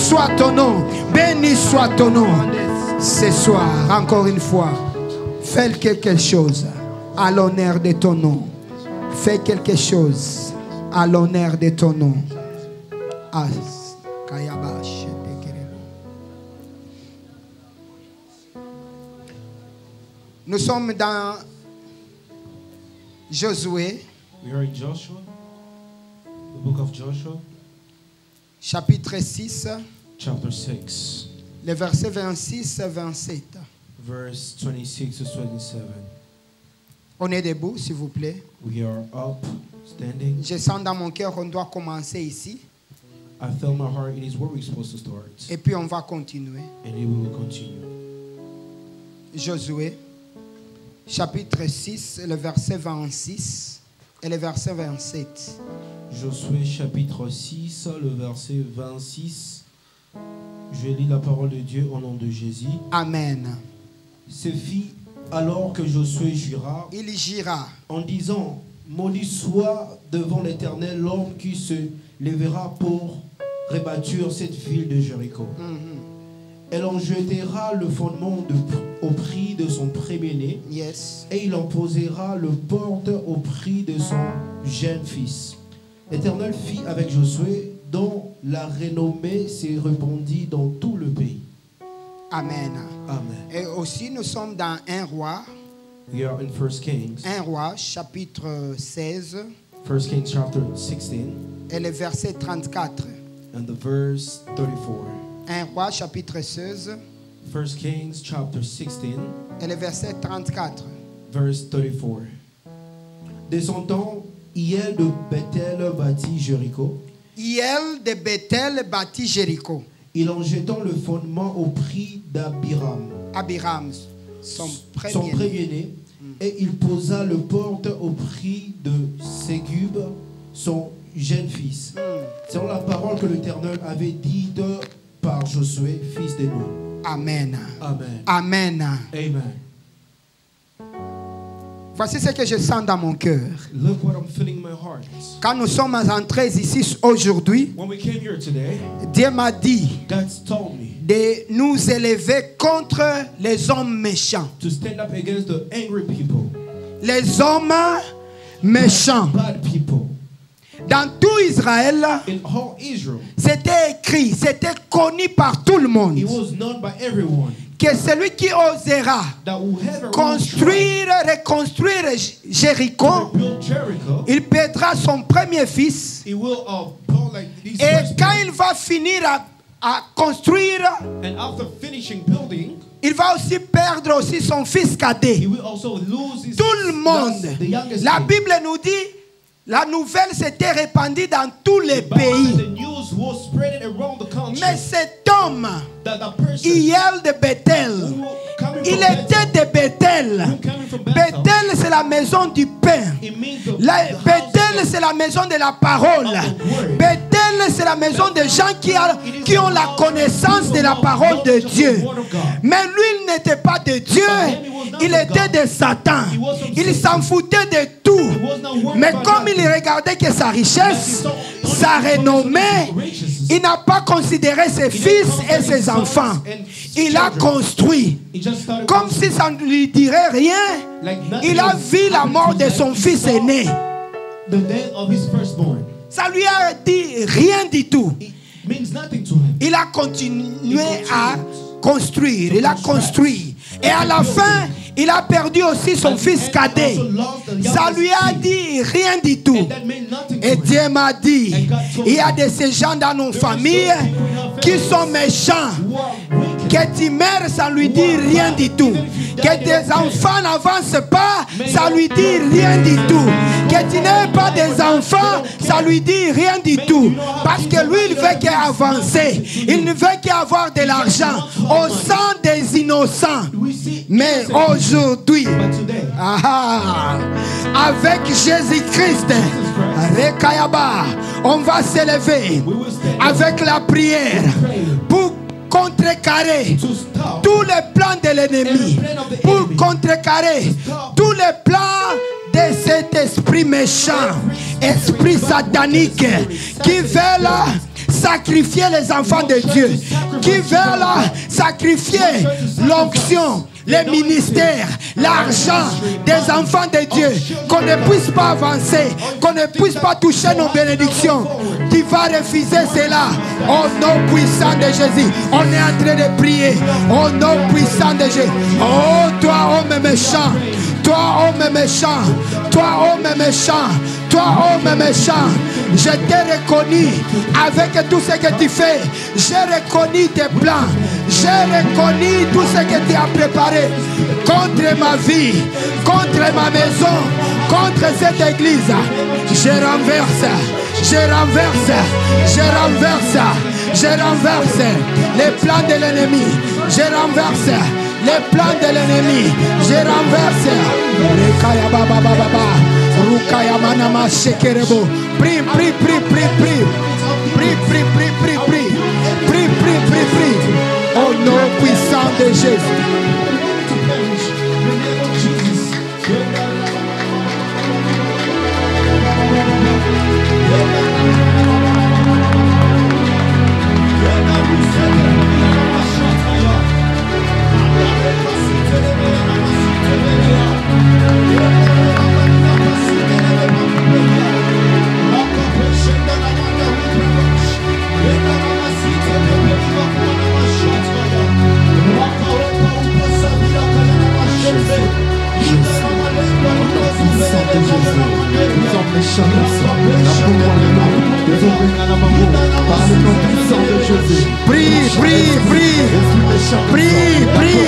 soit ton nom. Béni soit ton nom. Ce soir, encore une fois, fais quelque chose à l'honneur de ton nom. Fais quelque chose à l'honneur de ton nom. Nous sommes dans Josué. We are in Joshua, the book of Joshua, chapitre 6, chapter 6, les versets 26-27. verse 26 to 27. On est debout, s'il vous plaît. We are up, standing. Je sens dans mon cœur qu'on doit commencer ici. I felt my heart, it is where we're supposed to start. Et puis on va continuer. And it will continue. Josué, chapitre 6, le verset 26 et le verset 27. Josué chapitre 6, le verset 26. Je lis la parole de Dieu au nom de Jésus. Amen. Ce fit alors que Josué jura, Il gira en disant, maudit soit devant l'Éternel l'homme qui se lèvera pour rebâtir cette ville de Jéricho. Elle en jettera le fondement au prix de son premier-né. Yes. Et il en posera le porte au prix de son jeune fils. L'Éternel fit avec Josué, dont la renommée s'est répandue dans tout le pays. Amen. Amen. Et aussi, nous sommes dans 1 roi. We are in 1 Kings. 1 roi, chapitre 16. 1 Kings chapter 16. Et le verset 34. And the verse 34. 1 roi, chapitre 16. 1 Kings chapter 16. Et le verset 34. Verse 34. Descendant, Hiel de Bethel bâtit Jéricho. Hiel de Bethel bâtit Jéricho. Il en jetant le fondement au prix d'Abiram, Abiram, son son premier. premier-né, et il posa le porte au prix de Ségub, son jeune fils. Selon la parole que l'Éternel avait dite par Josué, fils de Nun. Amen. Amen. Amen. Amen. Voici ce que je sens dans mon cœur. Look what I'm feeling in my heart. Quand nous sommes entrés ici aujourd'hui, When we came here today, Dieu m'a dit God's told me de nous élever contre les hommes méchants. to stand up against the angry people, Les hommes méchants. bad people. Dans tout Israël, In all Israel, c'était écrit, c'était connu par tout le monde it was known by everyone que celui qui osera that whoever construire, reconstruire Jéricho, will build Jericho, il perdra son premier fils. he will build like these Et first quand men. il va finir à construire, And after finishing building, il va aussi perdre aussi son fils he cadet. will also lose his Tout le monde. the youngest La son. Bible nous dit, la nouvelle s'était répandue dans tous les The Bible said pays. the news was spread around the country. Mais cet homme, That the person Hiel de Bethel, who coming il from était de Bethel. who coming from Bethel, Bethel, c'est la maison du pain. it means the house Bethel, c'est la maison de la parole. of the word. Bethel, c'est la maison des gens qui ont la connaissance de la parole de Dieu. Mais lui, il n'était pas de Dieu. Il était de Satan. Il s'en foutait de tout. Mais comme il regardait que sa richesse, sa renommée, il n'a pas considéré ses fils et ses enfants. Il a construit. He just started Comme si ça ne lui dirait rien. like nothing Il a was vu la mort de son fils aîné. the death of his firstborn. Ça lui a dit rien du tout. It means nothing to him. Il a continué à construire. Il a construit. Et à la fin, il a perdu aussi son fils cadet. Ça lui a dit rien du tout. And that meant nothing to Et him. Dieu m'a dit, il y a de ces gens dans nos familles qui sont méchants. Who are wicked. Que tu meurs, ça lui dit rien du tout. Que tes enfants n'avancent pas, ça lui dit rien du tout. Que tu n'aies pas des enfants, ça lui dit rien du tout. Parce que lui, il veut qu'avancer. Il ne veut qu'avoir de l'argent au sang des innocents. We see Mais innocent, aujourd'hui, but today, avec Jésus-Christ, Rekayaba, on va s'élever we will stand avec la prière pour contrecarrer to stop tous les plans de l'ennemi, pour contrecarrer tous les plans de cet esprit méchant, esprit satanique qui veut là sacrifier les enfants de Dieu, qui veulent sacrifier l'onction, les ministères, l'argent des enfants de Dieu, qu'on ne puisse pas avancer, qu'on ne puisse pas toucher nos bénédictions. Tu vas refuser cela au nom puissant de Jésus. On est en train de prier au nom puissant de Jésus. Oh, toi, homme méchant, toi, homme méchant, toi, homme méchant, toi, homme méchant, je t'ai reconnu avec tout ce que tu fais. J'ai reconnu tes plans. J'ai reconnu tout ce que tu as préparé contre ma vie, contre ma maison, contre cette église. Je renverse, je renverse, je renverse, je renverse les plans de l'ennemi. Je renverse les plans de l'ennemi. Je renverse. Prie, prie, prie, prie, prie. Prie, prie, prie, prie, prie. Prie, prie, prie, prie. Au nom puissant de Jésus. Prie, prie, prie, prie, prie,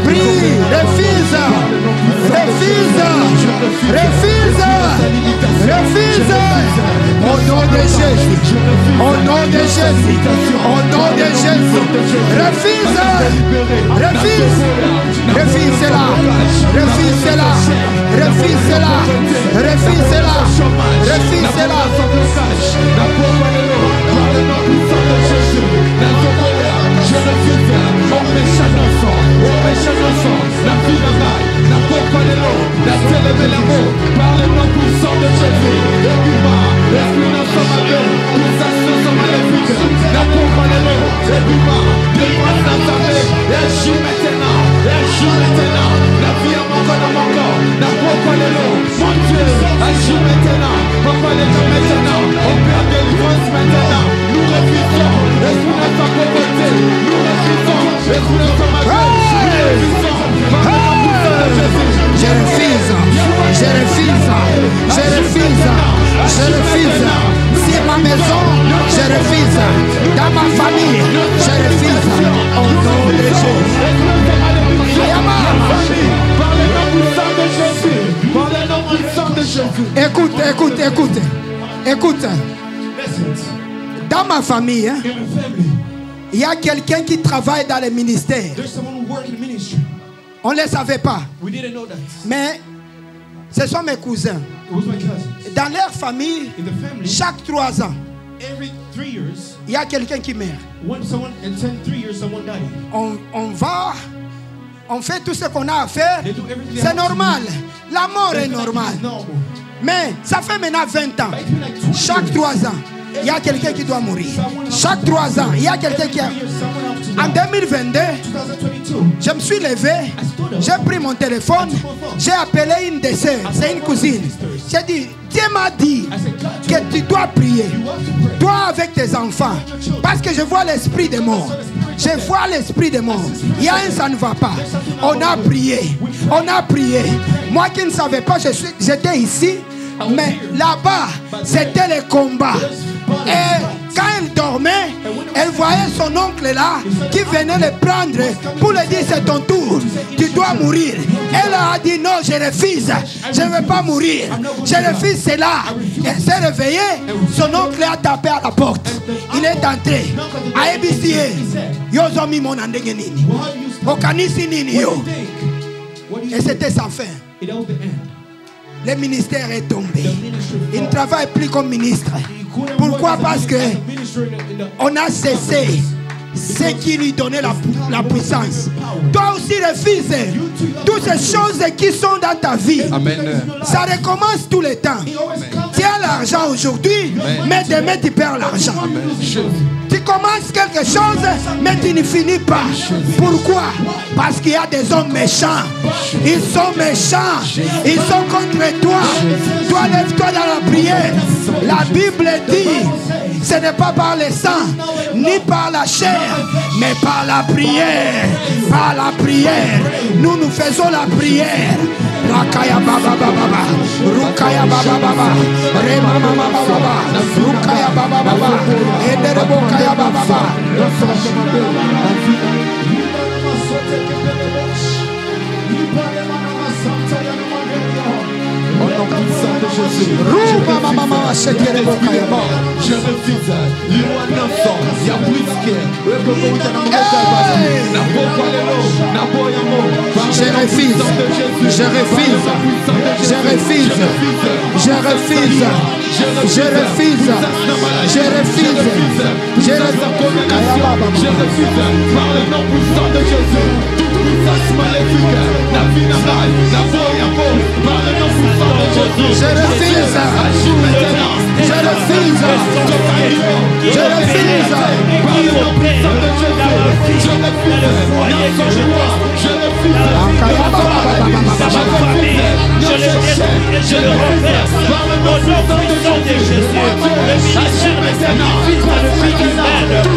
prie, refuse, refuse, refuse, refuse, au nom de Jésus, au nom de Jésus, au nom de Jésus, refuse, refuse, refuse-la, refuse-la, refuse-la, refuse-la, refuse-la. Je refuse, je refuse, je refuse, je refuse. C'est ma maison, je refuse. Dans ma famille, je refuse. Au nom de Jésus. Écoute, écoute, écoute, écoute. Dans ma famille, hein, il y a quelqu'un qui travaille dans le ministère. On ne le savait pas. Mais ce sont mes cousins. Dans leur famille, chaque 3 ans, il y a quelqu'un qui meurt. On va, on fait tout ce qu'on a à faire. C'est normal. La mort est normale. Mais ça fait maintenant 20 ans. Chaque 3 ans, il y a quelqu'un qui doit mourir. Chaque 3 ans, il y a quelqu'un qui a... En 2022, je me suis levé, j'ai pris mon téléphone, j'ai appelé une des sœurs, c'est une cousine. J'ai dit, Dieu m'a dit que tu dois prier, toi avec tes enfants, parce que je vois l'esprit des morts. Je vois l'esprit des morts. Il y a un, ça ne va pas. On a prié, on a prié. Moi qui ne savais pas, j'étais ici, mais là-bas, c'était le combat. Et quand elle dormait, elle voyait son oncle là qui venait le prendre pour lui dire c'est ton tour, tu dois mourir. Elle a dit non, je refuse, je ne veux pas mourir, je refuse cela. Elle s'est réveillée, son oncle a tapé à la porte. Il est entré. A EBCA, yo zomi mon andenge nini, okanisi nini yo. Et c'était sa fin. Le ministère est tombé. Il ne travaille plus comme ministre. Pourquoi? Parce que on a cessé ce qui lui donnait la puissance. Toi aussi refuse toutes ces choses qui sont dans ta vie. Amen. Ça recommence tout le temps. tiens l'argent aujourd'hui, mais demain tu perds l'argent. Tu commences quelque chose, mais tu ne finis pas. Pourquoi? Parce qu'il y a des hommes méchants. Ils sont méchants. Ils sont contre toi. Toi, lève-toi dans la prière. La Bible dit, ce n'est pas par le sang, ni par la chair, mais par la prière. Par la prière. Nous faisons la prière. Rakaya baba baba, Rukaya baba baba, Rema mama baba, Rukaya baba baba, Ederebo kaya baba baba. Je refuse. Je refuse. Je refuse. Je refuse. Je refuse. Je refuse. Je refuse. Je refuse. Par le nom puissant de Jésus, toute puissance maléfique, la vie n'a pas, la voix par le nom puissant de Jésus. Je refuse. Je refuse. Je refuse. Par le nom puissant de Jésus, je refuse. Je refuse. Je le détruis et je le renverse. Au nom puissant de Jésus, le ministère des sacrifices dans le ministère, le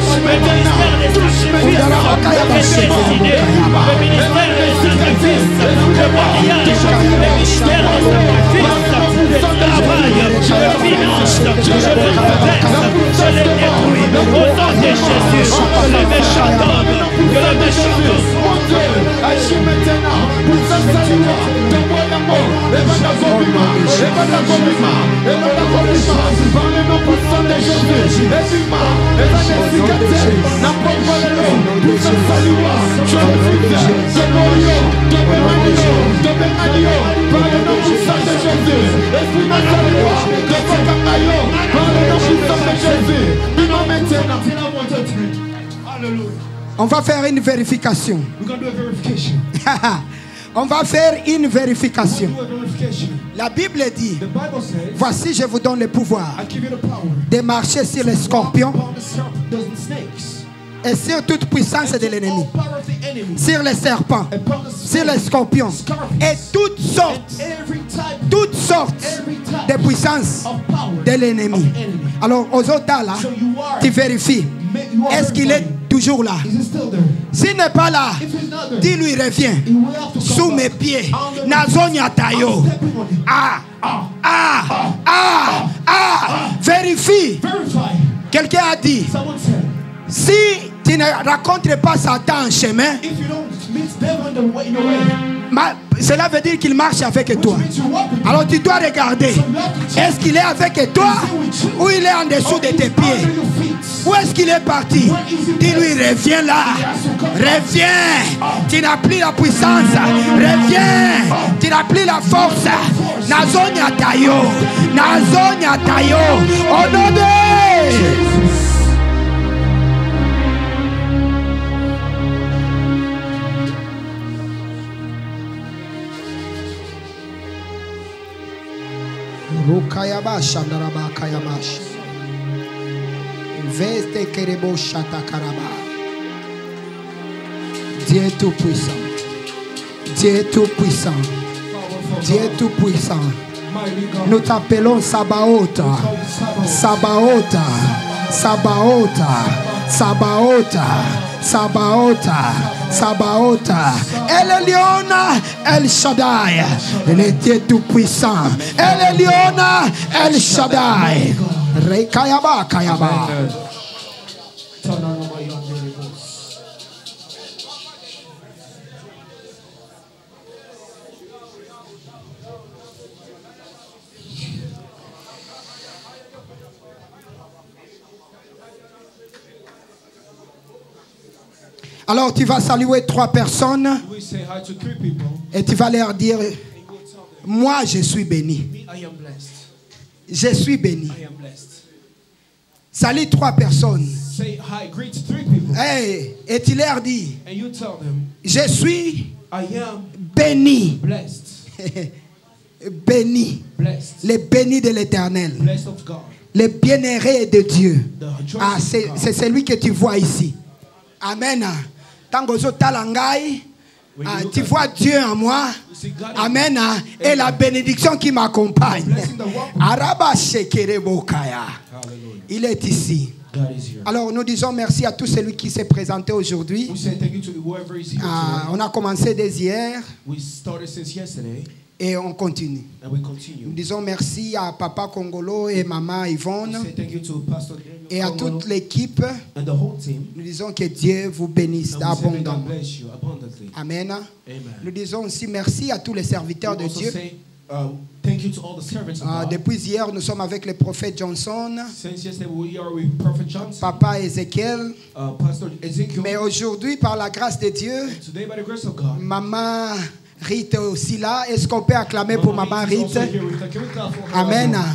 ministère des sacrifices est destiné, le ministère des sacrifices, le mariage, le ministère des sacrifices, le travail, le finance, je le renverse, je le détruis. Au nom de Jésus, le méchant homme, que le méchant homme. Agis maintenant pour sa salut, donne-moi l'amour, par le nom puissant de Jésus, aide-moi, n'importe quel nom, pour sa salut, je refuse, par le nom puissant de Jésus, esprit ma salut, par le nom puissant de Jésus, dis-moi maintenant. Alléluia. On va faire une vérification. We're going to do a verification. On va faire une vérification. We're going to do a verification. La Bible dit, The Bible says, voici je vous donne le pouvoir I give you the power de marcher sur les scorpions upon the snakes, et sur toute puissance de l'ennemi, all power of the enemy, sur les serpents, upon the sur les scorpions et toutes sortes de puissances of power de l'ennemi. Alors aux autres là, tu vérifies. Est-ce qu'il est toujours là? Is it still there? S'il n'est pas là, If he's not there, dis-lui reviens he will have to come sous back. mes pieds. On the- Nazonia tayo. Stepping on it. Vérifie. Verify. Quelqu'un a dit, Someone said, si tu ne rencontres pas Satan en chemin, if you don't meet devil in the way, cela veut dire qu'il marche avec toi. means you walk with Alors tu dois regarder. Est-ce qu'il est avec toi ou il est en dessous de tes pieds? under your feet. Où est-ce qu'il est parti? Dis-lui, reviens là. Reviens. Tu n'as plus la puissance. Reviens. Tu n'as plus la force. Nazonia tayo. Nazonia tayo. Au nom de... Rukayaba Shandaraba Kayamash. Veste Kerebo Shatakaraba. Dieu tout-puissant. Dieu tout-puissant. Dieu tout-puissant. Mighty God. Nous t'appelons Sabaoth. Sabaoth. Sabaoth. Sabaoth. Sabaoth. Sabaoth. El Eliona, El Shaddai. Le Dieu tout-puissant. El Eliona, El Shaddai. Rekayaba Kayaba. Alors tu vas saluer 3 personnes We say hi to 3 people. et tu vas leur dire, And you will tell them, moi je suis béni. me, I am blessed. Je suis béni. I am blessed. Salue 3 personnes. Say hi, greet 3 people. Hey, et tu leur dis, And you tell them, je suis I am béni. blessed. béni, blessed, les bénis de l'Éternel, blessed of God. les bienheureux de Dieu. The choice Ah, of God. c'est celui que tu vois ici. Amen. Tango zo talangai, tu vois Dieu en moi. Amen. Et la bénédiction qui m'accompagne. Araba shekere bokaya. Il est ici. God is here. Alors nous disons merci à tout celui qui s'est présenté aujourd'hui. We say thank you to whoever is here Ah, today. on a commencé dès hier We started since yesterday et on continue. and we continue. Nous disons merci à Papa Congolo et Maman We Yvonne say thank you to Pastor Daniel et à Congolo toute l'équipe. and the whole team. Nous disons que Dieu vous bénisse And we say may God abondamment. bless you abundantly. Amen. Amen. Nous disons aussi merci à tous les serviteurs de We also Dieu. say thank you to all the servants of Ah, God. depuis hier, nous sommes avec le prophète Johnson, Since yesterday we are with Prophet Johnson, Papa Ézéchiel. Pastor Ezekiel. Mais aujourd'hui, par la grâce de Dieu, Today, by the grace of God, Maman Rite est aussi là. Est-ce qu'on peut acclamer pour Maman Rita is Rite? also here with us. Can we clap for her Amen. also?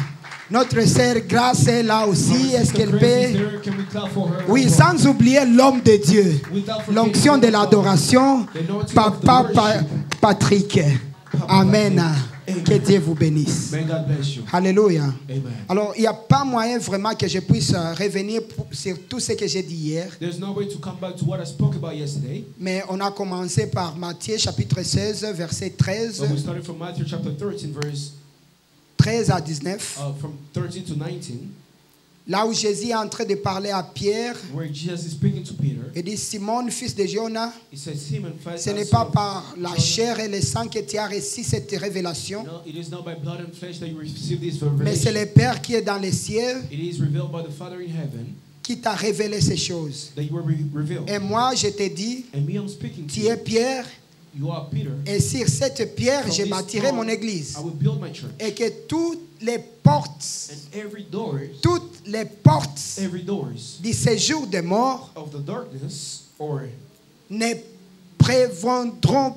Notre sœur Grâce est là aussi. Est-ce qu'elle Grace is peut? there. Can we clap for her Oui, also? sans oublier l'homme de Dieu. Without forgetting L'onction de God, l'adoration, the anointing Papa of the worship. Patrick. Amen. Amen. Que Dieu vous bénisse. May God bless you. Alléluia. Amen. Alors, il n'y a pas moyen vraiment que je puisse revenir sur tout ce que j'ai dit hier. There's no way to come back to what I spoke about yesterday. Mais on a commencé par Matthieu chapitre 16, verset 13, But we started from Matthew chapter 13, verse 13 à 19. from 13 to 19, Là où Jésus est en train de parler à Pierre. where Jesus is speaking to Peter. Il dit, Simon, fils de Jonas, He says, Simon, ce n'est pas par la chair et le sang que tu as reçu cette révélation, No, it is not by blood and flesh that you receive this mais c'est revelation. le Père qui est dans les cieux It is revealed by the Father in heaven qui t'a révélé ces choses. that you were revealed. Et moi, je te dis, And me, I'm speaking to tu you. es Pierre, You are Peter. et sur cette pierre, From je this bâtirai stone, mon église. I will build my church. Et que toutes les portes, And every doors du séjour des morts of the darkness or ne prévendront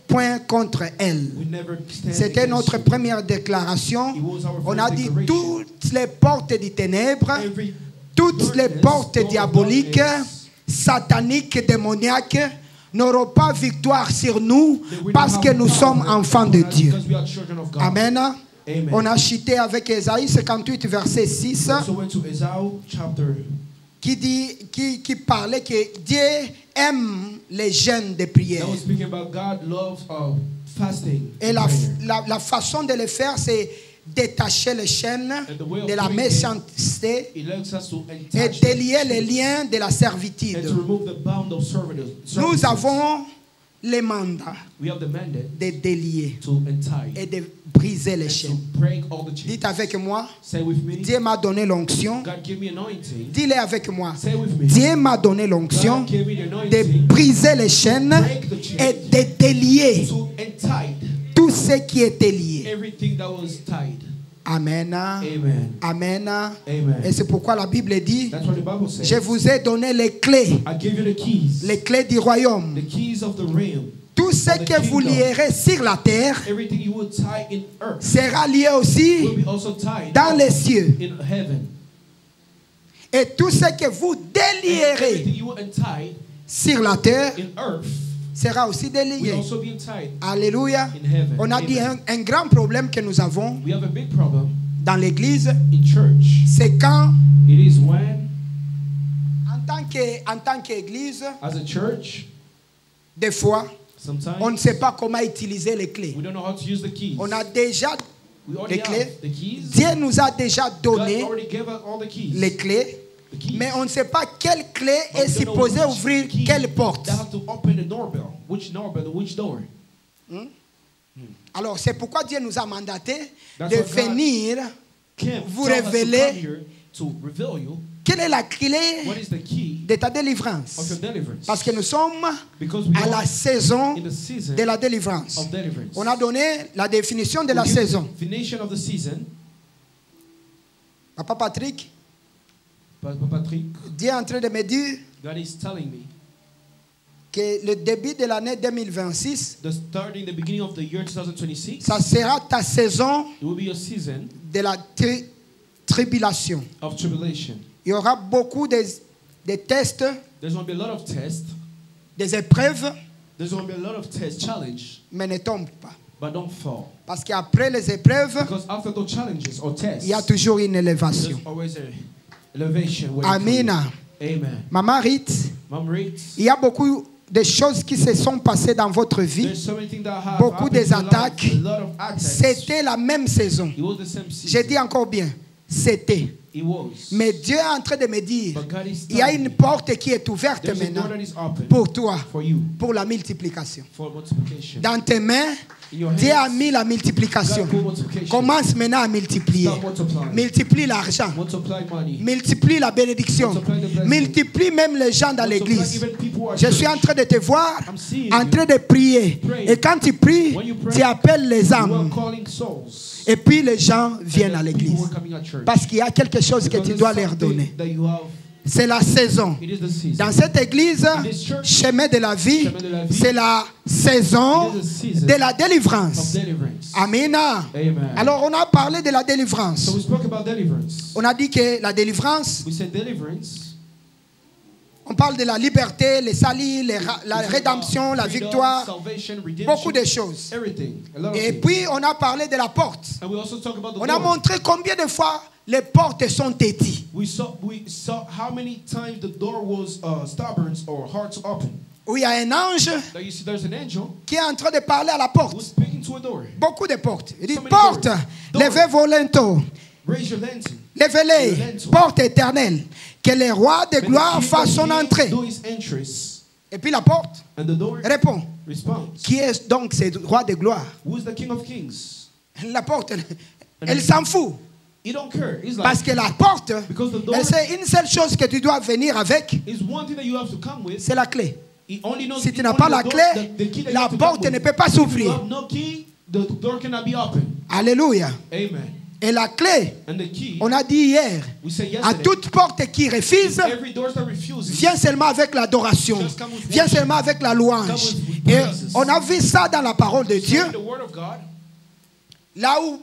point contre elle. we never stand C'était against notre you. première déclaration. It was our On first a dit declaration. toutes les portes des ténèbres, Every toutes les darkness, portes all diaboliques, darkness, sataniques, démoniaques n'auront pas victoire sur nous they will not parce have que nous power sommes enfants de on us Dieu. because we are children of God. Amen. Amen. On a cité avec Ésaïe 58 verset 6 We also went to Esau chapter qui parlait que Dieu aime les jeûnes de prière. that was speaking about God loves fasting. Et and prayer. la façon de le faire, c'est détacher les chaînes And the way of de la doing it, méchanceté It allows us to et attach délier les them liens de la and servitude. to remove the bound of servitude. Nous avons les mandats We have the mandate de délier to untie et de briser les and to chaînes. break all the chains. Dites avec moi, Say with me. Dieu m'a donné l'onction. God give me anointing. Dis-le avec moi. Say with me. Dieu m'a donné l'onction God gave me the de anointing briser les chaînes break the chains, et de délier to untie tout ce qui était lié. everything that was tied. Amen. Amen. Amen. Amen. Et c'est pourquoi la Bible dit, That's what the Bible says. je vous ai donné les clés I give you the du royaume. the keys of the realm. Tout ce que vous lierez sur la terre Everything you will tie in earth sera lié aussi will be also tied dans les cieux. in heaven. Et tout ce que vous And délierez everything you will untie sur la terre in earth sera aussi will délié. also be untied Alléluia. in heaven. On a dit Amen. un grand problème que nous avons We have a big problem dans l'église, in church. c'est quand, It is when, en tant qu'église, as a church, des fois, sometimes on ne sait pas comment utiliser les clés. we don't know how to use the keys. On a déjà We already les clés. have the keys. Dieu nous a déjà God donné already gave us all the keys. les clés, The keys. mais on ne sait pas quelle clé But est we don't know supposée which ouvrir key quelle porte. that have to open the doorbell. Which door? Alors c'est pourquoi Dieu nous a mandaté That's de what God venir Kim, vous tell us to révéler come here to reveal you quelle est la clé what is the key de ta of your délivrance. deliverance. Parce que nous sommes Because we à la are saison in the season de la délivrance. of deliverance. On a donné la définition de la We give saison. the definition of the season. Papa Patrick, Papa Patrick, Dieu est en train de me dire God is telling me que le début de l'année 2026, starting the beginning of the year 2026, ça sera ta saison it will be a season de la tribulation. of tribulation. Il y aura beaucoup de tests, There's going to be a lot of tests. des épreuves, There's going to be a lot of tests, challenge. mais ne tombe pas. But don't fall. Parce qu'après les épreuves, Because after those challenges or tests, il y a toujours une élévation. there's always an elevation. waiting for Amina. you. Amen. Maman Rite, Mom reads. il y a beaucoup de choses qui se sont passées dans votre vie. There's so many things that have Beaucoup happened des in your life, attaques. a lot of attacks. C'était la même saison. It was the same season. J'ai dit encore bien, c'était. It was. Mais Dieu est en train de me dire, But God is il y a telling une me, porte qui est ouverte there's a maintenant door that is open pour toi, for you, pour la multiplication. for multiplication. Dans tes mains, In your Dieu a hands, mis la multiplication. God put multiplication. Commence maintenant à multiplier. Start multiplying. Multiplie l'argent. Multiply money. Multiplie la bénédiction. Multiply the blessing. Multiplie même les gens dans Multiply l'église. even people who are Je suis church. en train de te voir, I'm seeing en you. train de prier. Pray. Et quand tu pries, When you pray, tu appelles les You are âmes. calling souls. Et puis les gens viennent And à then l'église. people are coming at church. Parce qu'il y a quelque chose que Because tu there's dois leur something donner. that you have. C'est la saison. It is the season. Dans cette église, In this church, chemin de la vie, chemin de la vie, c'est la saison it is the season de la of délivrance. deliverance. Amen. Amen. Alors on a parlé de la délivrance. So we spoke about deliverance. On a dit que la délivrance, We said deliverance. on parle de la liberté, les salis, la We talk rédemption, about la freedom, victoire, salvation, redemption, beaucoup de choses. everything. A lot of Et things. puis on a parlé de la porte. And we also talk about the On a door. montré combien de fois les portes sont éties. We saw how many times the door was stubborn or hard to open. Où il y a un ange Now you see there's an angel qui est en train de parler à la who's porte. speaking to a door. Beaucoup de portes. Il dit, So many porte, doors. levez vos linteaux. Raise your lantern. Levez-les, porte éternelle. Que le roi de gloire fasse son entrée. Do his entrance. Et puis la porte And the door répond. responds. Qui est donc ce roi de gloire? Who is the King of Kings? La porte, elle s'en fout. He don't care. He's like, Parce que la porte, because the door elle sait une seule chose que tu dois venir avec, is one thing that you have to come with. c'est la clé. He only knows Si tu the n'as only pas la the door- clé, the key that you la have to porte come ne with. peut pas If you s'ouvrir. have no key, the door cannot be open. Alléluia. Amen. Et la clé, And the key, on a dit hier, we said à yesterday, toute porte qui refuse, every door that refuses, viens seulement avec l'adoration. Viens seulement avec la louange. Et on a vu ça dans la parole de Dieu, the word of God, là où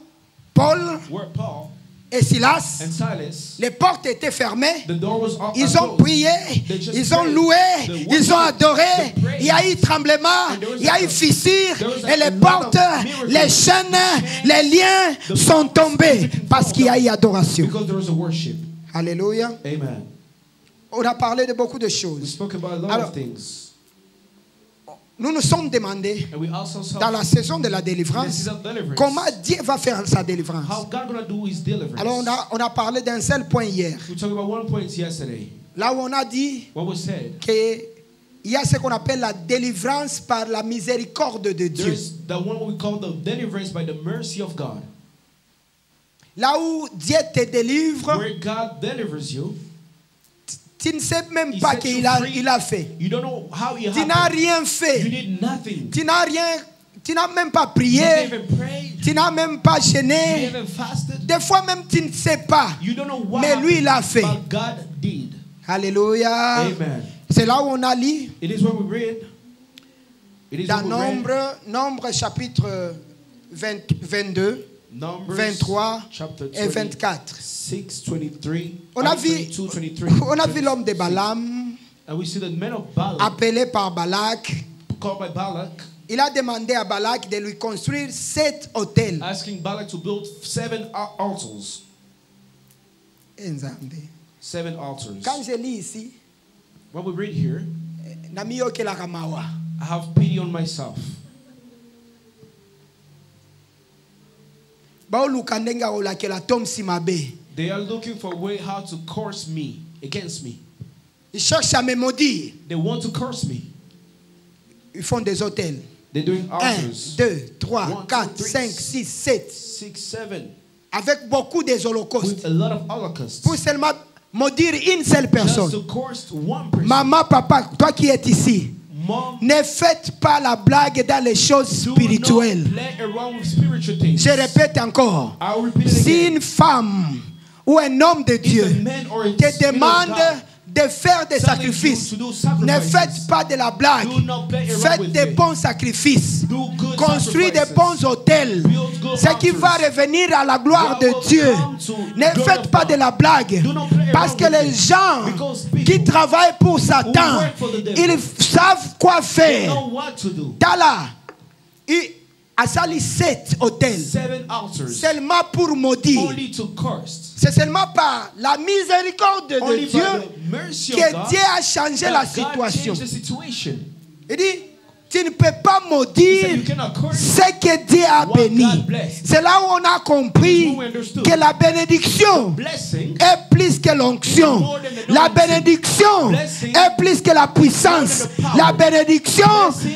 Paul where Paul et Silas, and Silas, les portes étaient fermées. the door was Ils ont prié, ils ont loué, ils ont adoré. Il y a eu tremblement, il y a eu fissure, et les portes, les chaînes, les liens sont tombés parce qu'il y a eu adoration. because there was a worship. Alléluia. Amen. On a parlé de beaucoup de We choses. spoke about a lot Alors, of things. Nous nous sommes demandé And we also saw dans la saison de la in the délivrance season of deliverance, comment Dieu va faire sa délivrance. how God gonna do his deliverance. Alors on a parlé d'un seul point hier, We talked about one point yesterday. là où on a dit What was said? qu'il y a ce qu'on appelle la délivrance par la miséricorde de Dieu. There's the one we call the deliverance by the mercy of God. Là où Dieu te délivre, Where God delivers you, tu ne sais même He pas sets you qu'il a, free. il a fait. you don't know how it Tu n'as happened. rien You fait. did nothing. Tu n'as rien, tu n'as même pas You prié. didn't even pray. Tu n'as même pas You gêné. didn't even fasted. Des fois même tu ne sais pas. You don't know what Mais lui, il a fait. but God did. Alléluia. Amen. C'est là où on a lu It is what we read. It is dans what we read. Nombre chapitre 22, Numbers 23 chapter et 24. 26, 23. On a vu, 22, 23. on a vu l'homme de Balaam, And we see the men of Balak, appelé par Balak. called by Balak, Il a demandé à Balak de lui construire 7 hôtels. asking Balak to build 7 altars. 7 altars. Quand je lis ici, What we read here, Nami yoke la kamawa. I have pity on myself. Baoluka ndenga olakela tom simabe. They are looking for a way how to curse me, against me. Ils cherchent à me maudire. They want to curse me. Ils font des hôtels. They're doing 1, altars. 2, 3, 1, 4, 2, 3, 5, 6, 7. 6, 7. Avec beaucoup des holocaustes. With a lot of holocausts. Pour seulement maudire une seule Just personne. to curse one person. Maman, papa, toi qui es ici, Mom, ne faites pas la blague dans les choses do spirituelles. not play around with spiritual things. Je répète encore. I'll repeat it Si again. une femme ou un homme de Dieu If a man or a te spirit of demande God de faire des telling sacrifices, you to do ne sacrifices, faites pas de la blague. do not play around Faites with des it. bons sacrifices. Do good Construisez des sacrifices. bons hôtels. Build good Ce qui va altars. revenir à la gloire What de will Dieu. come to Ne glory faites of pas God. de la blague. Do not play Parce around que with les it. gens Because people qui travaillent pour Satan, who work for the devil, ils savent quoi They faire. know what to do. Tala, Asali 7 hôtels. 7 altars. Seulement pour maudire. Only to curse. C'est seulement par la miséricorde de Only Dieu by the mercy of que God Dieu a changé that la God situation. changed the situation. Il dit, tu ne peux pas He maudire said you cannot curse ce que Dieu a what béni. God blessed. C'est là où on a compris que la bénédiction Blessing est plus que l'onction. La bénédiction est plus que la puissance. La bénédiction,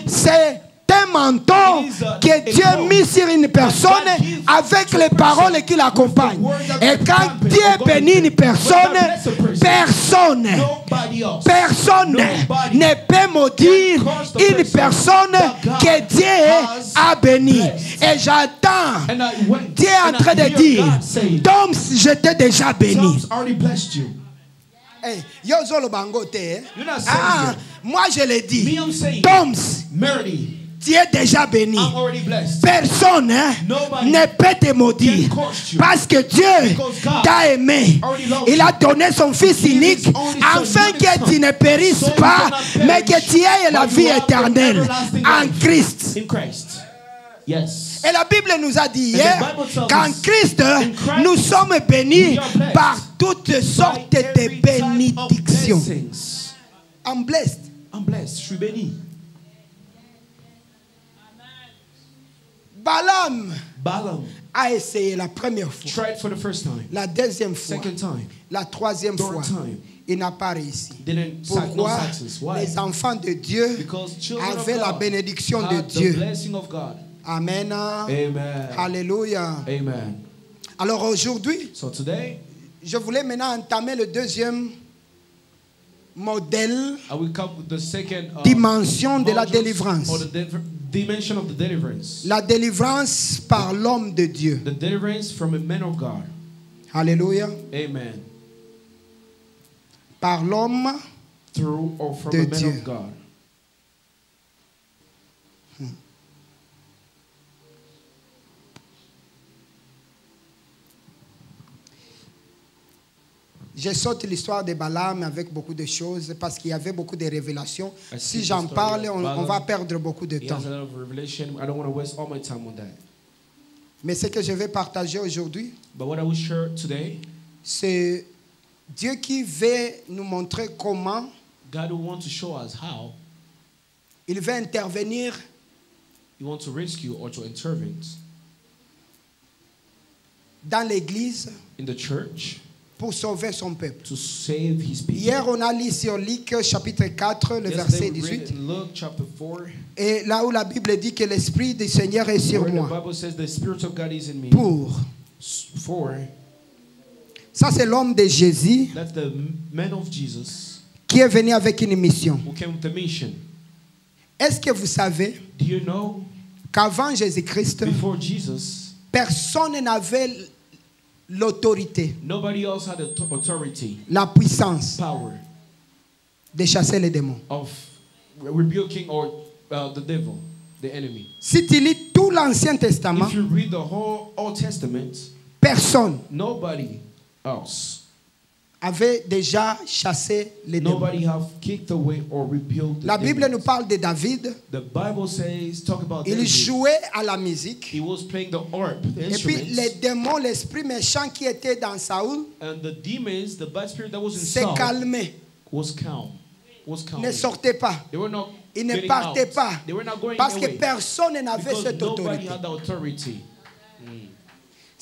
c'est un manteau que Dieu a mis sur une personne avec les paroles qui l'accompagnent. Et quand Dieu bénit une personne, personne ne peut maudire une personne que Dieu a bénie. Et j'attends, Dieu est en train de dire, Tom, je t'ai déjà béni. Psalms already blessed you. Moi je l'ai dit, Me, I'm saying, Tom, Mary, tu es déjà béni. I'm already blessed. Personne ne peut te maudire parce que Dieu t'a aimé. Il a donné son Fils unique afin que tu ne périsses pas, mais que tu aies la vie éternelle en Christ. In Christ. Yes. Et la Bible nous a dit hier qu'en Christ, nous sommes bénis par toutes sortes de bénédictions. I'm blessed. I'm blessed. Je suis béni. Balaam Balaam a essayé la première fois, tried for the first time. la deuxième fois, Second time. la troisième Third fois. time. Il n'a pas réussi. Didn't Pourquoi? no success. Why? Les enfants de Dieu Because children of avaient la God bénédiction de had the Dieu. blessing of God. Amen. Amen. Alléluia. Amen. Alors aujourd'hui, So today, je voulais maintenant entamer le deuxième modèle, I will come with the second dimension de la modules délivrance. or the dimension of the deliverance. La délivrance par l'homme de Dieu. The deliverance from a man of God. Alléluia. Amen. Par l'homme Through or from de a man Dieu. of God. Je saute l'histoire de Balaam avec beaucoup de choses parce qu'il y avait beaucoup de révélations. I Si see j'en the story parle, of on Balaam. va perdre beaucoup de He temps. has a lot of revelation. I don't want to waste all my time on that. Mais ce que je vais partager aujourd'hui, But what I will share today, c'est Dieu qui veut nous montrer comment God will want to show us how il veut intervenir He wants to rescue or to intervene dans l'Église in the church pour sauver son peuple. to save His people. Hier, on a lu sur Luc chapitre 4, le verset Yesterday we read 18. in Luke chapter 4, Et là où la Bible dit que l'Esprit du Seigneur est sur where the moi. Bible says the Spirit of God is in me. Pour. For Ça, c'est l'homme de Jésus that's the man of Jesus qui est venu avec une mission. who came with a mission. Est-ce que vous savez Do you know, qu'avant Jésus-Christ, before Jesus, personne n'avait l'autorité, nobody else had the authority, la puissance power de chasser les démons? of rebuking or the devil, the enemy. Si tu lis tout l'Ancien Testament, If you read the whole Old Testament, personne nobody else, avait déjà chassé les démons. nobody have kicked away or rebuked the La Bible demons. nous parle de David. The Bible says, talk about Il David. jouait à la musique. He was playing the harp, the Et puis instruments, les démons, l'esprit méchant qui était dans Saoul, and the demons, the bad spirit that was in s'est Saul, calmé, was calm. Was calm. ne sortait pas. They were not Il ne getting partait out. pas. They were not going Parce que away. personne n'avait Because cette nobody autorité. had the authority.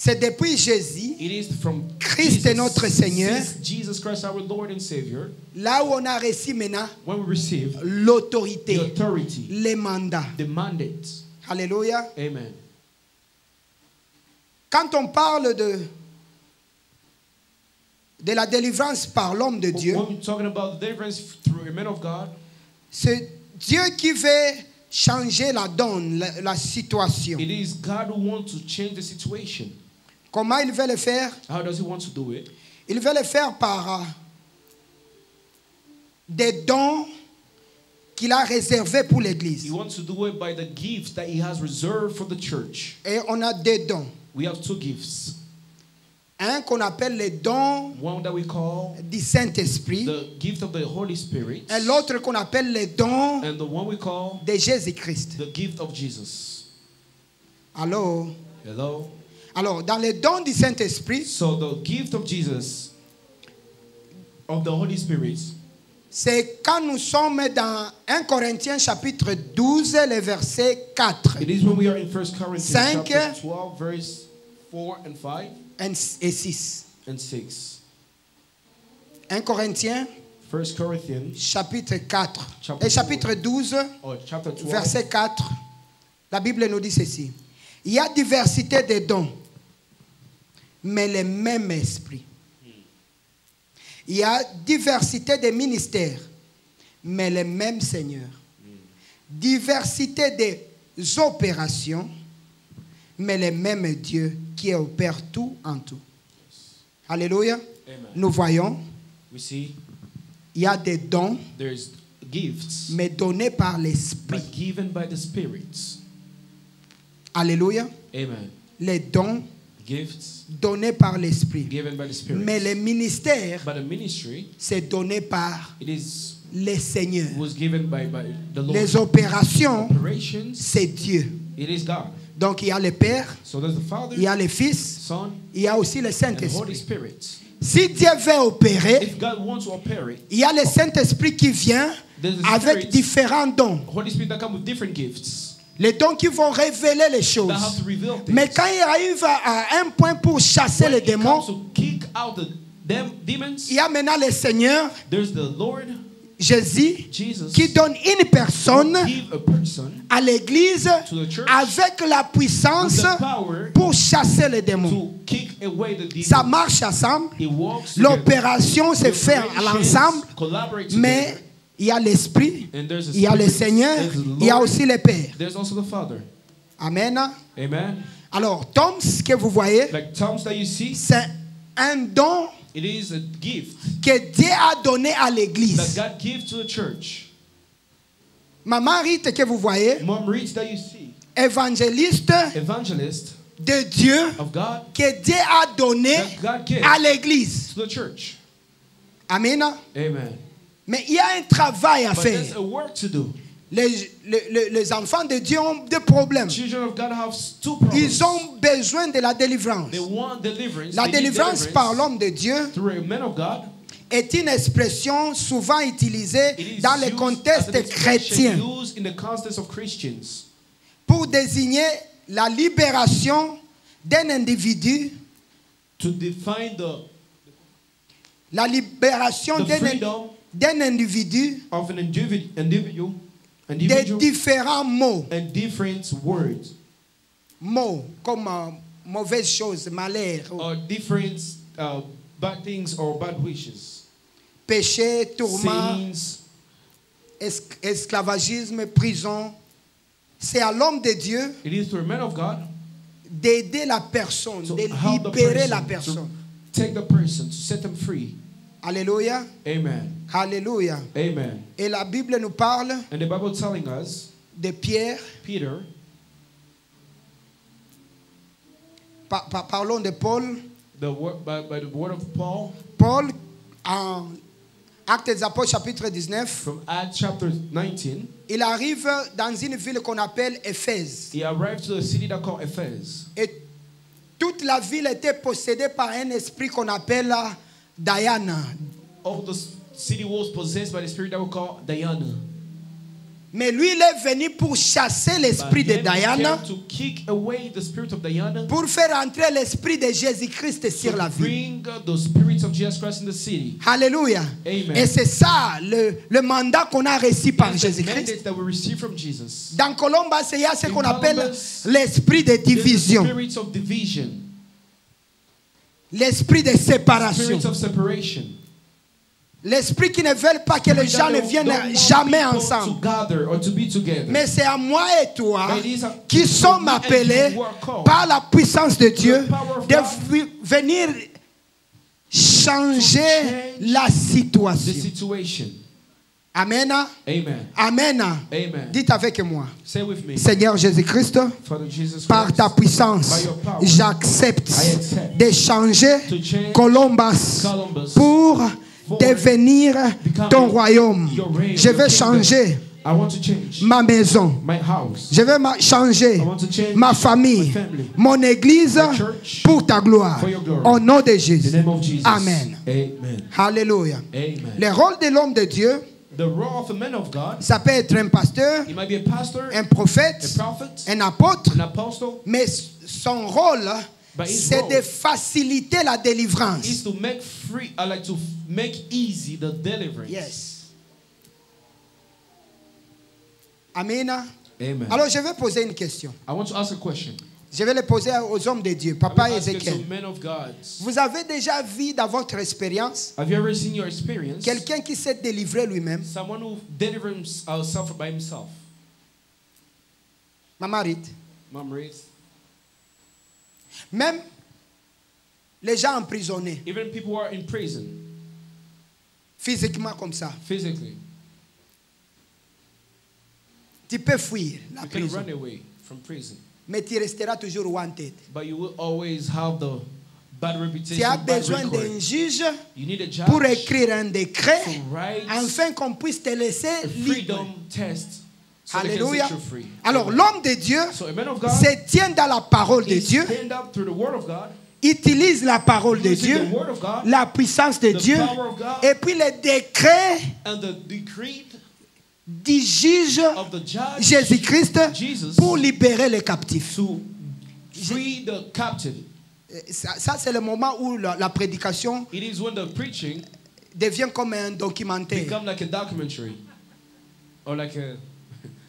C'est depuis Jésus, It is from Christ est notre Seigneur. Since Jesus Christ, our Lord and Savior, là où on a reçu maintenant when we receive l'autorité, the authority, les mandats. the mandate. Alléluia. Amen. Quand on parle de la délivrance par l'homme de Dieu, When we're talking about the deliverance through a man of God, c'est Dieu qui veut changer la donne, la situation. it is God who wants to change the situation. Comment il veut le faire? How does He want to do it? Il veut le faire par des dons qu'il a réservés pour He l'Église. wants to do it by the gifts that He has reserved for the church. Et on a deux dons. We have two gifts. Un qu'on appelle les dons One that we call du Saint-Esprit the gift of the Holy Spirit, et l'autre qu'on appelle les dons and the one we call de Jésus-Christ. the gift of Jesus. Alors, Hello. alors, dans les dons du Saint-Esprit, So the gift of Jesus, of the Holy Spirit, c'est quand nous sommes dans 1 Corinthiens chapitre 12, le verset 4 it is when we are in 1 Corinthians Cinq. chapter 12, verse 4 and 5 et 6. and 6. 1 Corinthiens 1 Corinthians chapitre 4 Chapter et chapitre 12, or chapter 12, verset 4. La Bible nous dit ceci. Il y a diversité de dons, mais le même esprit. Il y a diversité de ministères, mais le même Seigneur. Diversité des opérations, mais le même Dieu qui opère tout en tout. Alléluia. Amen. Nous voyons, We see il y a des dons, there's gifts, mais donnés par l'Esprit. but given by the spirits. Alléluia. Amen. Les dons Gifts donnés par l'Esprit. given by the spirits. Mais le ministère, But the ministry, c'est donné par it is les seigneurs. was given by the Lord. Les opérations, Operations, c'est Dieu. it is God. Donc il y a le Père, So there's the Father, il y a le Fils, Son, il y a aussi le and the Holy Saint-Esprit. Spirit. Si Dieu veut opérer, If God wants to operate, il y a le Saint-Esprit qui vient there's the avec Spirit, différents dons. Holy Spirit that come with different gifts Les dons qui vont révéler les choses. that have to reveal things. Mais quand il arrive à un point pour chasser When les it démons, comes to kick out the demons, il y a maintenant le Seigneur, there's the Lord Jésus, Jesus qui donne une personne who give a person à l'église to the church avec la puissance with the power pour chasser les démons. to kick away the demons. Ça marche ensemble. He walks together. L'opération se fait à l'ensemble, Collaborate mais together. il y a l'Esprit, And there's a il y a le Spirit, Seigneur, there's the il y a Lord, aussi le Père. there's also the Father. Amen. Amen. Alors, Tom, ce que vous voyez, Like tongues that you see, c'est un don it is a gift que Dieu a donné à that l'église. God gives to the church. Maman Rite que vous voyez, Mom reads that you see, évangéliste evangelist de Dieu of God que Dieu a donné that God gives à l'église. to the church. Amen. Amen. Mais il y a un travail à But there's faire. a work to do. Les enfants de Dieu ont des problèmes. Children of God have two problems. Ils ont besoin de la délivrance. They want deliverance. La They need délivrance deliverance par l'homme de Dieu through a man of God. est une expression souvent utilisée It is dans le used as contexte an expression chrétien used in the context of Christians pour désigner la libération d'un individu, to define la libération the freedom d'un individu of an individual de différents mots. and different words Mots comme mauvaise chose, malheur, or different bad things or bad wishes, péché, tourment, sins. esclavagisme, prison. C'est à l'homme de Dieu It is to a man of God d'aider la personne, to de help the libérer la person, personne. to take the person, to set them free. Alléluia. Amen. Alléluia. Amen. Et la Bible nous parle And the Bible telling us, de Pierre. Peter, Parlons de Paul. by the word of Paul, Paul, en Actes des Apôtres, chapitre 19, from Acts chapter 19, il arrive dans une ville qu'on appelle Éphèse. he arrived to a city that called Ephesus. Et toute la ville était possédée par un esprit qu'on appelle Diana. All the city was possessed by the spirit that we call Diana. Mais lui, il est venu pour chasser l'esprit de But then he Diana, came to kick away the spirit of Diana, pour faire entrer l'esprit de Jésus-Christ sur la to ville. bring the spirits of Jesus Christ in the city. Alléluia. Amen. Et c'est ça le mandat qu'on a reçu par It's the Jésus-Christ. mandate that we receive from Jesus. Dans Columbus, il y a ce In qu'on appelle Columbus, l'esprit de There's the division, spirits of division, l'esprit de séparation, spirits of separation. l'esprit qui ne veut pas que les gens ne viennent jamais ensemble. Mais c'est à moi et toi qui sommes appelés par la puissance de Dieu de venir changer la situation. Amen. Amen. Amen. Amen. Dites avec moi. Say with me. Seigneur Jésus-Christ, Father Jesus par Christ, ta puissance, by your power, j'accepte I accept de changer to change Columbus Columbus pour for devenir becoming ton royaume. your reign, Je your veux kingdom. changer I want to change ma maison. my house. Je vais changer I want to change ma famille, my family, mon église my church, pour ta gloire. for your glory. Au nom de In the Jésus. name of Jesus. Amen. Amen. Alléluia. Amen. Le rôle de l'homme de Dieu, The role of a man of God, ça peut être un pasteur, he might be a pastor, un prophète, a prophet, un apôtre, an apostle, mais son rôle, But his c'est role de faciliter la délivrance. is to make free, like to make easy the deliverance. Yes. Amen. Amen. Alors je vais poser une question. I want to ask a question. Je vais le poser aux hommes de Dieu, I Papa will ask it Ézéchiel. to men of God. Vous avez déjà vu dans votre expérience Have you ever seen your experience? quelqu'un qui s'est délivré lui-même? Someone who delivered himself by himself. Maman Rite. Mom Reed. Même les gens emprisonnés, Even people who are in prison, physiquement comme ça. physically, Tu peux fuir la you can prison, run away from prison, mais tu resteras toujours wanted. but you will always have the bad Tu reputation. as Bad besoin record. d'un juge You need a judge pour écrire un décret to write afin qu'on puisse te laisser a libre. freedom test so they can Alléluia. set you free. Alors l'homme de Dieu So a man of God se tient dans la parole de is Dieu, stand up through the word of God, utilise la parole de using Dieu, the word of God, la puissance de the Dieu, power of God, et puis les décrets and the decree du juge of the judge Jésus-Christ Jesus pour libérer les captifs. to free the captive. Ça, c'est le moment où la prédication It is when the preaching devient comme un documentaire. become like a documentary or like a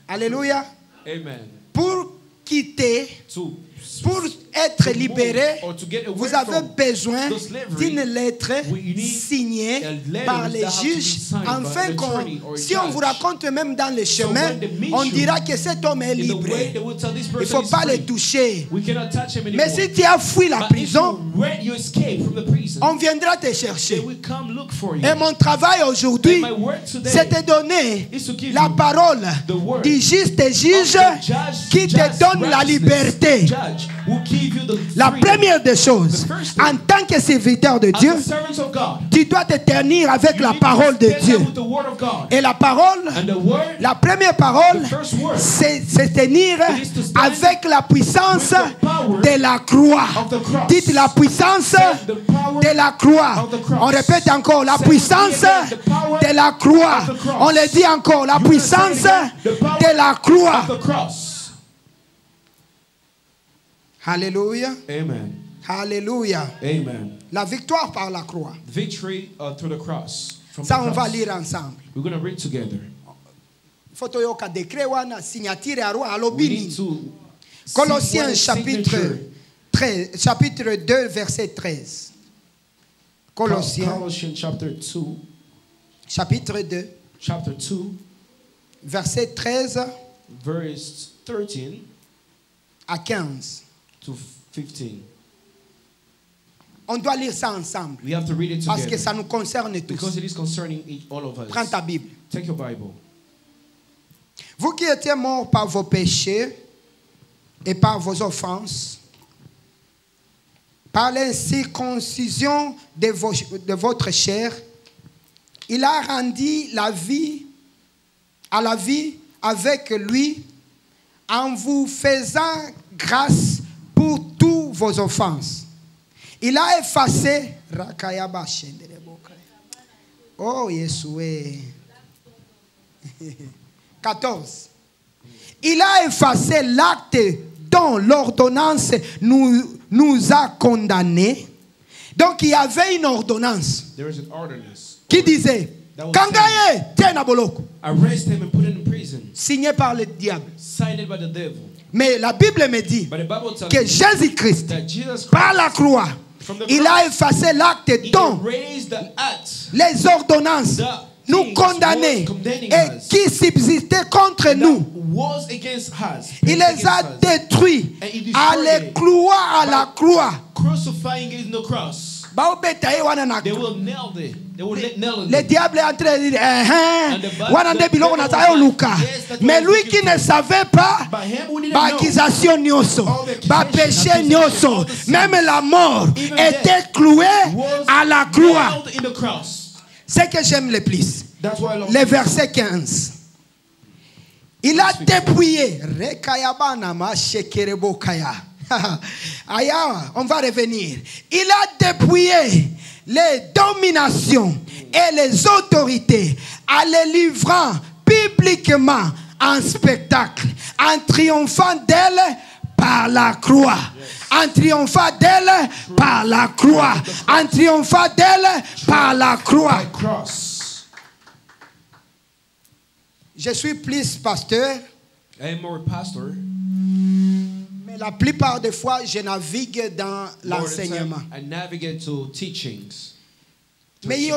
Alléluia. amen. Pour quitter, To pour être libéré, or to get away vous avez from besoin the slavery, d'une lettre you need signée a letter par les that has to be juges, signed by afin an qu'on, attorney or a si on judge. vous raconte même dans le chemin, when they meet on you, dira que cet homme est in the libre. way they will tell this Il ne person faut is pas le free. toucher. We cannot touch him anymore. Mais si tu as fui la But prison, when you escape from the prison, on viendra te they chercher. will come look for you. Et mon travail aujourd'hui, And my work today c'est de donner is to give la you parole the word du juste juge of the judge, qui te just donne la righteousness. liberté. Judge will give you the La freedom. première des choses, The first thing, en tant que serviteur de Dieu, as a servant of God, tu dois te tenir avec you la need parole to de stand Dieu. up with the word of God. Et la parole, And the word, la première parole, the first word, c'est tenir It is to stand avec la puissance with the power de la croix. of the cross. Dites la puissance Say the power de la croix. of the cross. On répète encore, la Say puissance it again, the power de la croix. of the cross. On le dit encore, la You will say it puissance again, the power de la croix. of the cross. Alléluia. Amen. Alléluia. Amen. La victoire par la croix. Victory through the cross. From Ça, the on va cross. lire ensemble. We're going to read together. Photo yoka décret wana signature ya roi We alobini. need to Colossiens see what a chapitre signature. 13, chapitre 2 verset 13. Colossiens Colossians chapter 2, chapitre 2 chapter 2, verset 13 verse 13 à 15. to 15. On doit lire ça ensemble We have to read it parce que together ça nous concerne because tous. it is concerning all of us. Prends ta Bible. Take your Bible. Vous qui étiez morts par vos péchés et par vos offenses, par l'incirconcision de votre chair, il a rendu la vie à la vie avec lui en vous faisant grâce pour toutes vos offenses. Il a effacé. Oh, Yeshua. 14. Il a effacé l'acte dont l'ordonnance nous a condamnés. Donc il y avait une ordonnance There is an ordinance qui disait Kangaye, tiens na boloko, arrest him and put him in prison, signé par le diable. signed by the devil. Mais la Bible me dit But the Bible tells que me Jésus-Christ, that Jesus par la Christ, croix, from the il cross, a effacé l'acte he dont erased the act les ordonnances the nous things condamnaient was condemning et us, qui subsistaient contre that nous. was against us. Il les a détruits à les clouer à la croix. Crucifying it in the cross. They will nail it. They will nail Le it. diable est en train de dire, mais lui qui ne savait pas, By him who didn't ba know, accusation nyoso, ba péché nyoso, même la mort était clouée à la croix. nailed in the cross. Ce que j'aime le plus, That's why I love le it. verset 15. Il a dépouillé. Rekayabanama shekerebokaya. On va revenir. Il a dépouillé les dominations et les autorités en les livrant publiquement en spectacle, en triomphant d'elles par la croix. En triomphant d'elle par la croix. En triomphant d'elle par la croix. Je suis plus pasteur. I am more pastor. Mais la plupart des fois, je navigue dans l'enseignement. I navigate to teachings. Mais il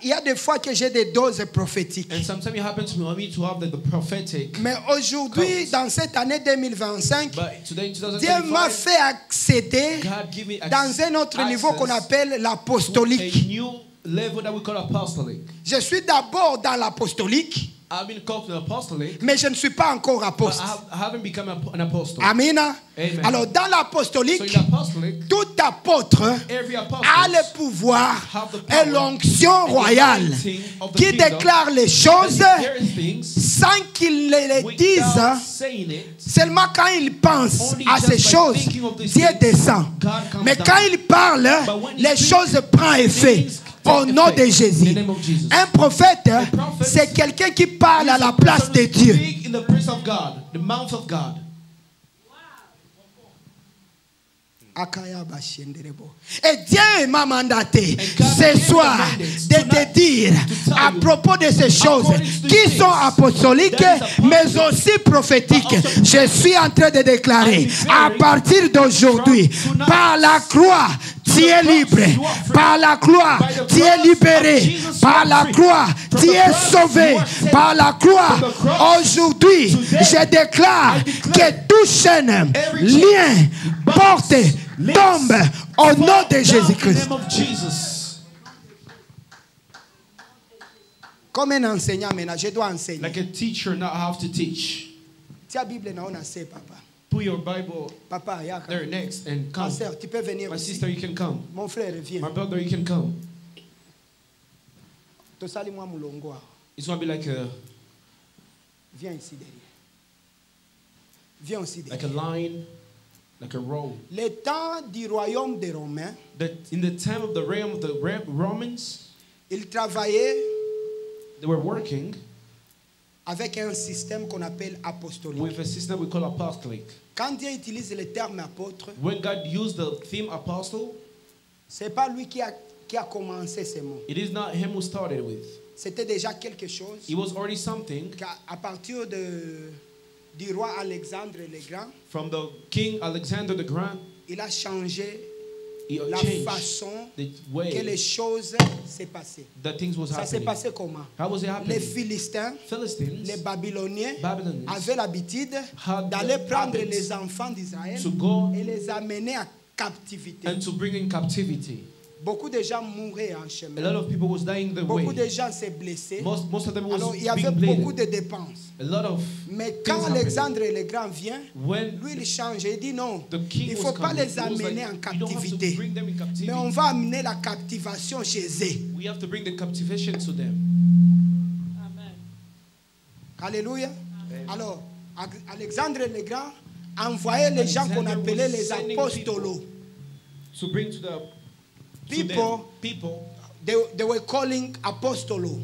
y a des fois que j'ai des doses prophétiques. And sometimes it happens to me to have the prophetic. Mais aujourd'hui, dans cette année 2025, But today in Dieu m'a 2025, fait accéder God give me dans un autre niveau qu'on appelle l'apostolique. a new level that we call apostolic. Je suis d'abord dans l'apostolique, I've been called to the apostolic, mais je ne suis pas encore but apôtre. I haven't become an apostle. Amen. Amen. Alors dans So l'apostolique, in the apostolic, tout apôtre every apostle a le pouvoir have the et power l'onction and the royale anointing of the qui kingdom déclare les that choses declares things sans qu'il les without dise. saying it. Seulement quand il pense Only à just ces by choses, thinking of these Dieu things, descend. God comes Mais down. quand il parle, But when he les speaks, choses prennent effet. things Au take nom effect. de In Jésus. the name of Jesus. Un prophète, prophet c'est quelqu'un qui parle à He's la a place person de who Dieu. speaks in the place of God, the mouth of God. Et Dieu m'a mandaté God ce gave me soir the mandate de te tonight dire to tell à you, propos de ces choses according to qui these sont things apostoliques that is apostolic, mais aussi prophétiques. but also Je suis en train de déclarer I'm à declaring partir d'aujourd'hui, from tonight, par la croix, tu es libre. you are free. Par la croix, By the tu es cross libéré. of Jesus, Par you are la free. croix, From tu the es cross, sauvé. you are saved. Par la croix, From the cross, aujourd'hui, today, je déclare I declare que toute chaîne, every lien, chain, porte, links, tombe au nom de Down in the Jésus-Christ. name of Jesus. Comme un enseignant maintenant, je dois enseigner. Like a teacher, now I have to teach. Tiens, Bible, on a sait, papa. Put your Bible Papa, il y a there next and Ma come. soeur, tu peux venir My ici. sister, you can come. Mon frère, viens. My brother, you can come. Tosali moi mulongo. It's going to be like Viens ici derrière. Viens aussi derrière. a line, like a row. Le temps du royaume des Romains, That in the time of the realm of the Romans, ils travaillaient they were working avec un système qu'on appelle apostolique. with a system we call apostolic. Quand Dieu utilise le terme apôtre, When God used the theme apostle, c'est pas lui qui a commencé ce mot. it is not him who started with. C'était déjà quelque chose It was already something qu'à partir du roi Alexandre le Grand, from the King Alexander the Grand. il a changé He la changed façon the que les way choses s'est passées. that things was Ça s'est happening. passé comment? How was it Les happening? Philistins, Philistines les Babyloniens Babylonians avaient l'habitude had d'aller the prendre habits les enfants d'Israël to go et les amener à captivité. and to bring in captivity. Beaucoup de gens mouraient en A lot chemin. of people was dying the way. Beaucoup de gens se blessaient. Most of them was Alors il y avait being beaucoup bleeding. de dépenses. A lot of Mais things quand happening. Alexandre le Grand vient, When lui il change. Il dit non, the king il ne was faut pas coming, les he was amener like, en you don't have to captivité. bring them in captivity. Mais on va amener la captivation chez eux. We have to bring the captivation to them. Alléluia. Alors, Alexandre le Grand envoyait les gens qu'on Alexander appelait was les sending apostolos. To bring to the People, people they were calling apostolo.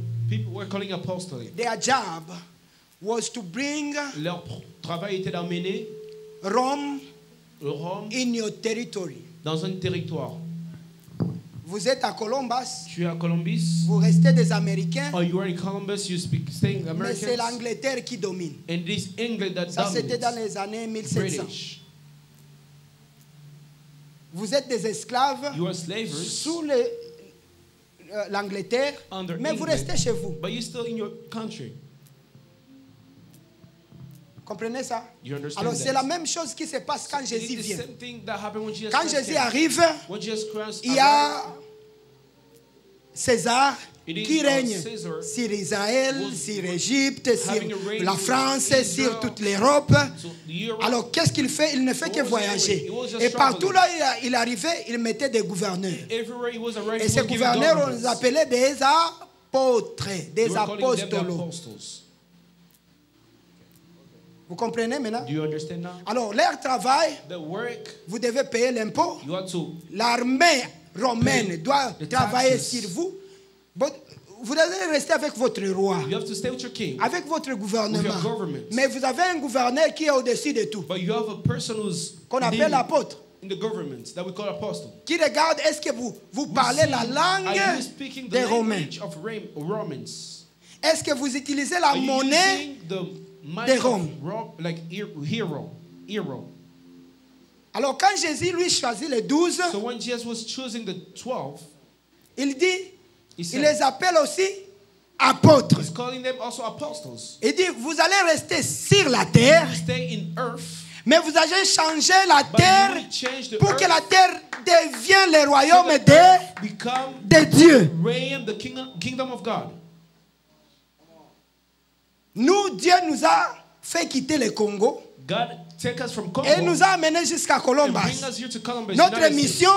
were calling apostolic. Their job was to bring Leur travail était d'amener Rome Rome in your territory. dans un territoire. Vous êtes à Columbus, Tu es à Columbus, vous restez des Américains, or you are in Columbus, you speak staying mais c'est Americans, l'Angleterre qui domine. and this England that Ça, c'était dans dominates les années 1700. British. Vous êtes des esclaves You are slavers, sous l'Angleterre, Under mais vous England. restez chez vous. but you're still in your country. Comprenez ça? You understand Alors, that? c'est la même chose qui se passe quand It Jésus is the vient. same thing that happened when Jesus Quand Christ Jésus came. arrive, When Jesus Christ il y a César It is qui règne Caesar sur Israël, was sur l'Égypte, sur having a reign la over France, Israel, sur toute l'Europe. so Europe. Alors, qu'est-ce qu'il fait? Il ne fait What que was he voyager. doing? He was just Et partout traveling. là, il arrivait, il mettait des gouverneurs. Everywhere he was arriving, Et he ces was giving gouverneurs, on les governments. appelait des apôtres, They des were calling them the apostolos. apostles. Vous comprenez maintenant? Do you understand now? Alors, leur travail, The work, vous devez payer l'impôt. you have to. L'armée romaine doit the travailler taxes. sur vous. Vous devez rester avec votre roi, You have to stay with your king. avec votre With gouvernement. your government. Mais vous avez un gouverneur qui est au-dessus de tout, But you have a person who's qu'on appelle leading l'apôtre, in the government that we call apostle. qui regarde est-ce que vous parlez la Are you langue speaking the des Romains. language of Romans? Est-ce que vous utilisez la Are you monnaie using the de money Rome? of like euro? Alors quand Jésus lui choisit les 12, So when Jesus was choosing the 12, il dit, he il said, les appelle aussi apôtres. he's calling them also apostles. Il dit, vous allez rester sur la terre, You stay in earth, mais vous allez changer la but terre you will change the pour que earth la terre devienne le so royaume that earth de become Dieu. reign the kingdom of God. Nous, Dieu nous a fait quitter le Congo God take us from Congo et nous a amenés jusqu'à and Columbus. bring us here to Columbus, Notre United mission,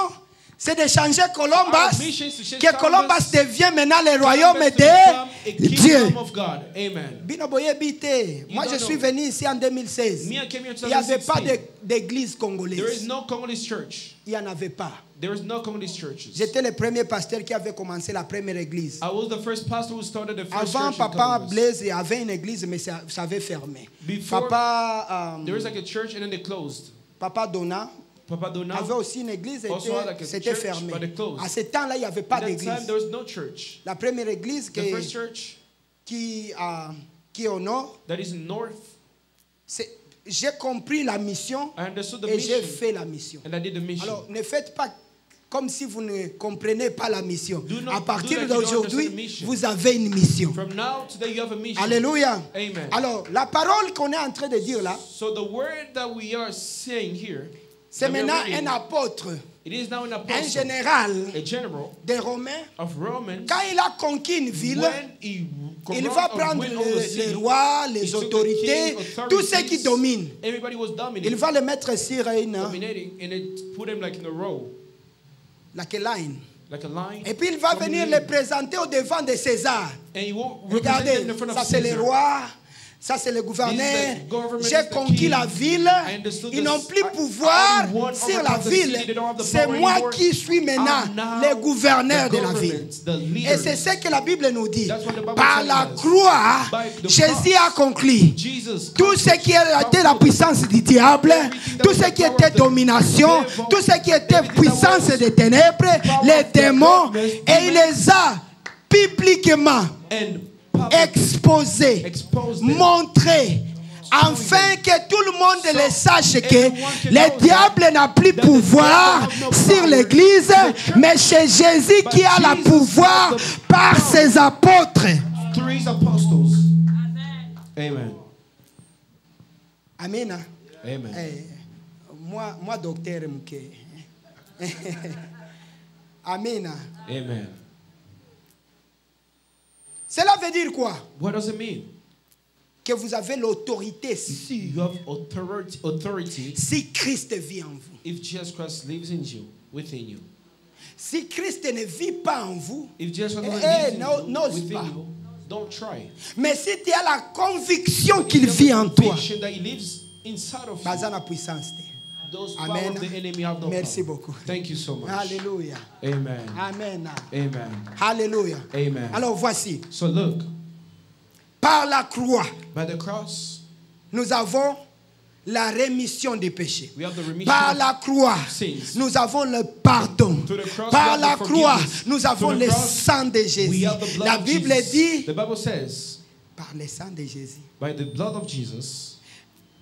c'est de changer Columbus, Our mission is to change que Columbus devienne maintenant le royaume Columbus to become a de Dieu. kingdom of God. Amen. Bino boye bite. Moi, je don't suis know. venu ici en 2016. Me, I came here in Il n'y avait pas 2016. d'église There is congolaise. no Congolese church. Il n'y en avait pas. There is no Congolese churches. J'étais le premier pasteur qui avait commencé la première église. I was the first pastor who started the first Avant, church in papa Columbus. Blaise avait une église, mais ça avait fermé. Before, Papa, there was like a church and then they closed. Papa Donna Papa Dona, avait aussi une église, also had like a c'était church, fermé. but they closed. À ce temps-là, il n'y avait pas at that time d'église. there was no church. La première église The first church qui est au nord, that is in north, j'ai compris la mission I understood the et j'ai mission fait la mission. and I did the mission. Alors, ne faites pas comme si vous ne comprenez pas la mission. Do not- À do partir like you don't d'aujourd'hui, understand the mission. vous avez une mission. From now today you have a mission. Alléluia. Amen. Alors, la parole qu'on est en train de dire là, So the word that we are saying here, c'est that we are maintenant reading, un apôtre, it is now an un apostle, général a general des Romains. of Romans. Quand il a conquis une ville, When he il va prendre les rois, les autorités, tous ceux qui dominent. Everybody was Il dominating, va les mettre sur une dominating, and it put him like in a row, line. like a line. Et puis il va venir les présenter au devant de César. And he will represent Regardez, them in front of ça c'est le Caesar. roi, ça c'est le gouverneur. This is the government, J'ai this is the conquis king. la ville. I understood Ils this. n'ont plus I pouvoir won sur over la the ville. city. They don't have the C'est power moi anymore. qui suis maintenant I'm now le gouverneur the de la ville. government, the leader. Et c'est ce que la Bible nous dit. That's what the Bible Par tells la us. croix, By the Jésus cross, a conclu. Jesus Tout ce qui était la puissance du diable, tout ce qui était domination, tout ce qui était puissance des ténèbres, les démons, et il les a publiquement and exposés, montrés, afin que tout le monde le sache que le diable n'a plus pouvoir sur l'église, mais c'est Jésus qui a le pouvoir par ses apôtres. three apostles. Amen. Amen. Amen. Moi, docteur Mouké. Amen. Amen. Cela veut dire quoi? What does it mean? Que vous avez l'autorité You have authority si Christ vit en vous. if Jesus Christ lives in you, within you. Si Christ ne vit pas en vous, If Jesus Christ Eh, lives in no- you, n'ose within pas. you, don't try. mais si tu as la conviction qu'il vit en toi, Conviction that he lives inside of you. pas en puissance. Those Amen. power of the enemy have no Merci power. beaucoup. Thank you so much. Alléluia. Amen. Amen. Amen. Alléluia. Amen. Alors voici, So look, par la croix, by the cross, nous avons la rémission des péchés. we have the remission Par of la croix, sins. nous avons le pardon. To the cross, Par we la have the croix, forgiveness. nous avons To the le cross, sang de we Jésus. have the blood La of Bible Jesus. dit, The Bible says, par le sang de Jésus, by the blood of Jesus,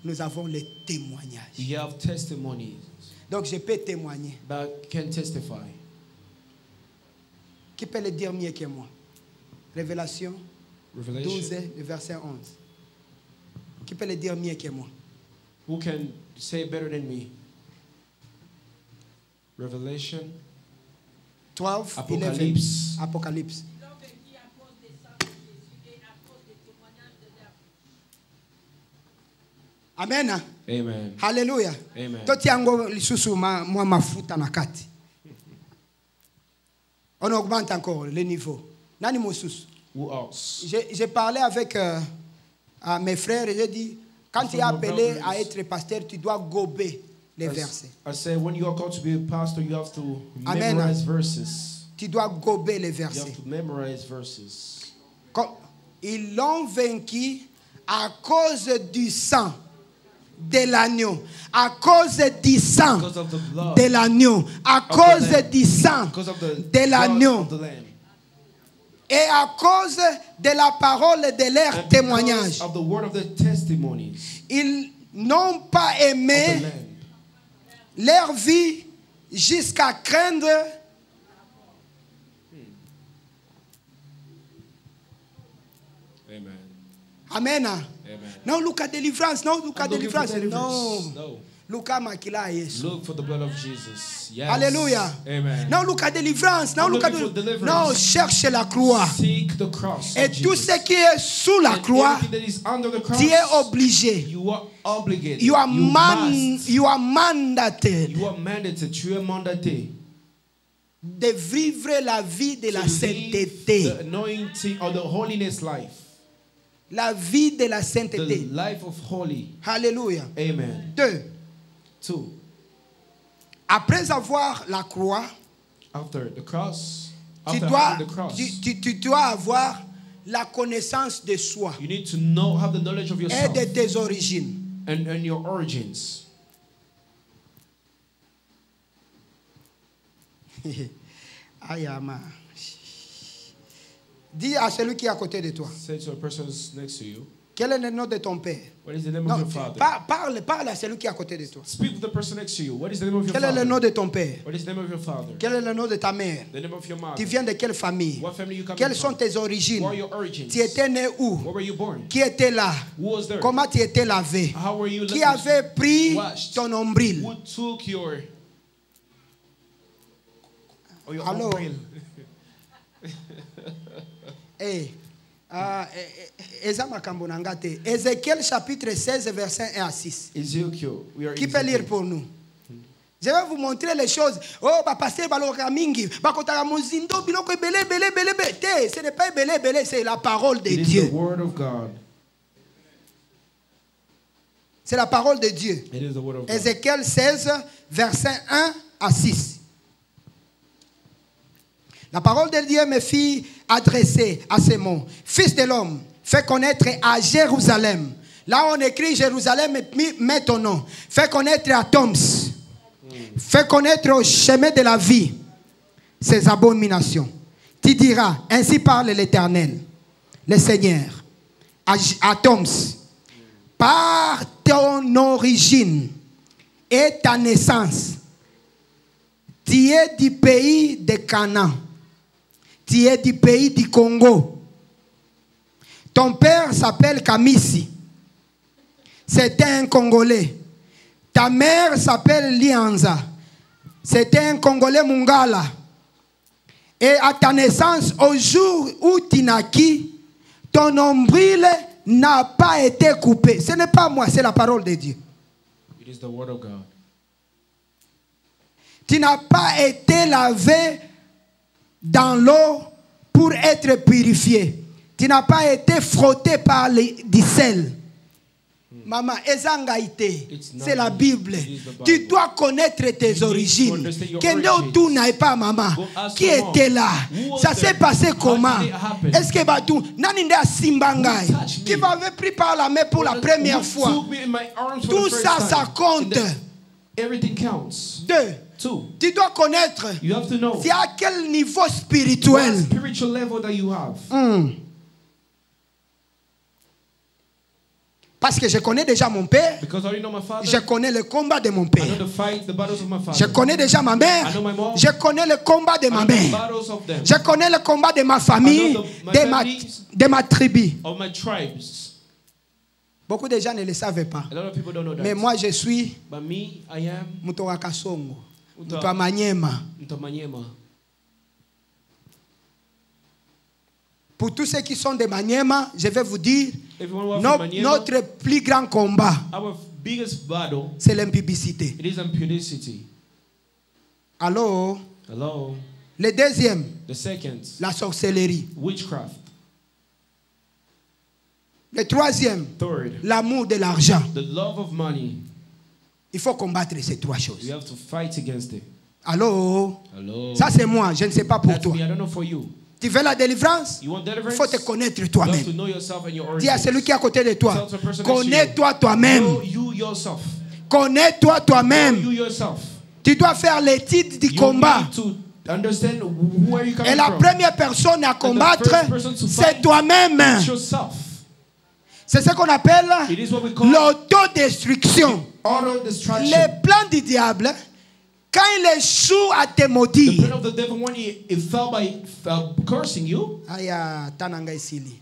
nous avons le témoignage. you have testimonies Donc je peux témoigner. that can testify. Qui peut le dire mieux que moi? Révélation 12, Revelation. le verset 11. Qui peut le dire mieux que moi? Who can say better than me? Revelation. 12, Apocalypse. 11. Apocalypse. Amen. Amen. Alléluia. Amen. Toti yango lisusu moi mafuta na kati. On augmente encore le niveau. Nani mosusu? Who else? J'ai parlé avec mes frères et j'ai dit, Quand tu es appelé à être pasteur, tu dois gober les versets. I said, when you are called to be a pastor, you have to Amen. memorize verses. Tu dois gober les You versets. have to memorize verses. Ils l'ont vaincu à cause du sang de l'agneau, à cause du sang Because of the blood de l'agneau, à cause du sang because of the de blood l'agneau of the Lamb. et à cause de la parole de leur And témoignage. because of the word of the testimonies Ils n'ont pas of the aimé Lamb. leur vie jusqu'à craindre Amen. Amen. Amen. Non, look at deliverance. Non, look at I'm looking for deliverance. deliverance. No. No. Look at Makila Yesu. Look for the blood of Jesus. Yes. Alléluia. Amen. Non, look at deliverance. Non, I'm look at looking for deliverance. non, cherche la croix. Seek the cross Et of tout Jesus. ce qui est sous la And croix, everything that is under the cross, tu es obligé. you are obligated. You are must. you are mandated You are mandated. Tu es mandaté. de vivre la vie de la to live sainteté. the anointing or the holiness life. La vie de la The sainteté. life of holy. Alléluia. Amen. 2. 2. Après avoir la croix, After the cross, tu after dois, having the cross, tu dois avoir la connaissance de soi you need to know, have the knowledge of et yourself de tes origines. and your origins. Ayama. Dis à celui qui est à côté de toi, Say to a person who's next to you, quel est le nom de ton père? what is the name Non, of your father? parle à celui qui est à côté de toi. Speak with the person next to you. What is the name of your Quel est le father? nom de ton père? What is the name of your father? Quel est le nom de ta mère? The name of your mother. Tu viens de quelle famille? What family you come Quelles from? sont tes origines? What are your origins? Tu étais né où? Where were you born? Qui était là? Who was there? Comment tu étais lavé? How were you Qui living? avait pris Washed. ton nombril? Who took your Allô? umbrella? Hey, Eza makambo na nga te. Ézéchiel chapitre 16 verset 1 à 6. Ezekiel. We are Qui peut lire pour nous? Je vais vous montrer les choses. Oh, bah passer baloka mingi, bah kotaka muzindo biloko belé belé belé belé. Ce n'est pas belé belé, c'est la parole de It is Dieu. the word of God. C'est la parole de Dieu. It is the word of God. Ézéchiel 16 verset 1 à 6. La parole de Dieu me fit adresser à ces mots. Fils de l'homme, fais connaître à Jérusalem. Là on écrit Jérusalem, mets ton nom. Fais connaître à Toms. Fais connaître au chemin de la vie ses abominations. Tu diras, ainsi parle l'Éternel, le Seigneur, à Toms, par ton origine et ta naissance, tu es du pays de Canaan. Tu es du pays du Congo. Ton père s'appelle Kamisi. C'était un Congolais. Ta mère s'appelle Lianza. C'était un Congolais Mungala. Et à ta naissance, au jour où tu naquis, ton nombril n'a pas été coupé. Ce n'est pas moi, c'est la parole de Dieu. It is the word of God. Tu n'as pas été lavé dans l'eau pour être purifié. Tu n'as pas été frotté par du sel. Maman, c'est la Bible. Tu dois connaître tes origines. Tout n'est pas maman. Qui était là? Ça s'est passé comment? Est-ce que Batou, Naninde Simbangai, qui m'avait pris par la main pour la première fois? Tout ça, ça compte. Everything counts. 2. Tu dois connaître. You have to know. C'est à quel niveau spirituel. What spiritual level that you have. Parce que je connais déjà mon père. Because I already know my father. Je connais le combat de mon I père. know the fight, the battles of my father. Je connais déjà ma mère. I know my mom. Je connais le combat de ma I know the mère. battles of them. Je connais le combat de ma famille, I know my de ma tribu. Of my tribes. Beaucoup de gens ne le savaient pas. A lot of people don't know that. Mais moi, je suis But me, I am Mutowa Kasongo, Mutowa Manyema. Ntomanyema. Pour tous ceux qui sont de Manyema, je vais vous dire, Everyone who are from Manyema, notre plus grand combat, our biggest battle, c'est l'impudicité. it is impudicity. Alors, Hello. le deuxième, The second, la sorcellerie. witchcraft. Le troisième, Third, l'amour de l'argent. the love of money. Il faut combattre ces trois You choses. have to fight against it. Allô? Hello. Ça c'est moi, je ne sais pas pour That's toi. me. I don't know for you. Tu veux la délivrance? You want Il deliverance? faut te connaître You have toi-même. to know yourself and your Dis à origins. celui qui est à côté de toi, Tell the person next to connais-toi you. toi-même. Know you yourself. Connais-toi Know toi-même. you yourself. Tu dois faire l'étude du You combat. need to understand where you Et coming la from. première personne à combattre, first person to c'est fight toi-même. It's yourself. C'est ce qu'on appelle It is what we call l'autodestruction. auto-destruction. Les plans du diable, quand il échoue à te The maudire. plan of the devil when he fell by cursing you. Aya, tananga isili.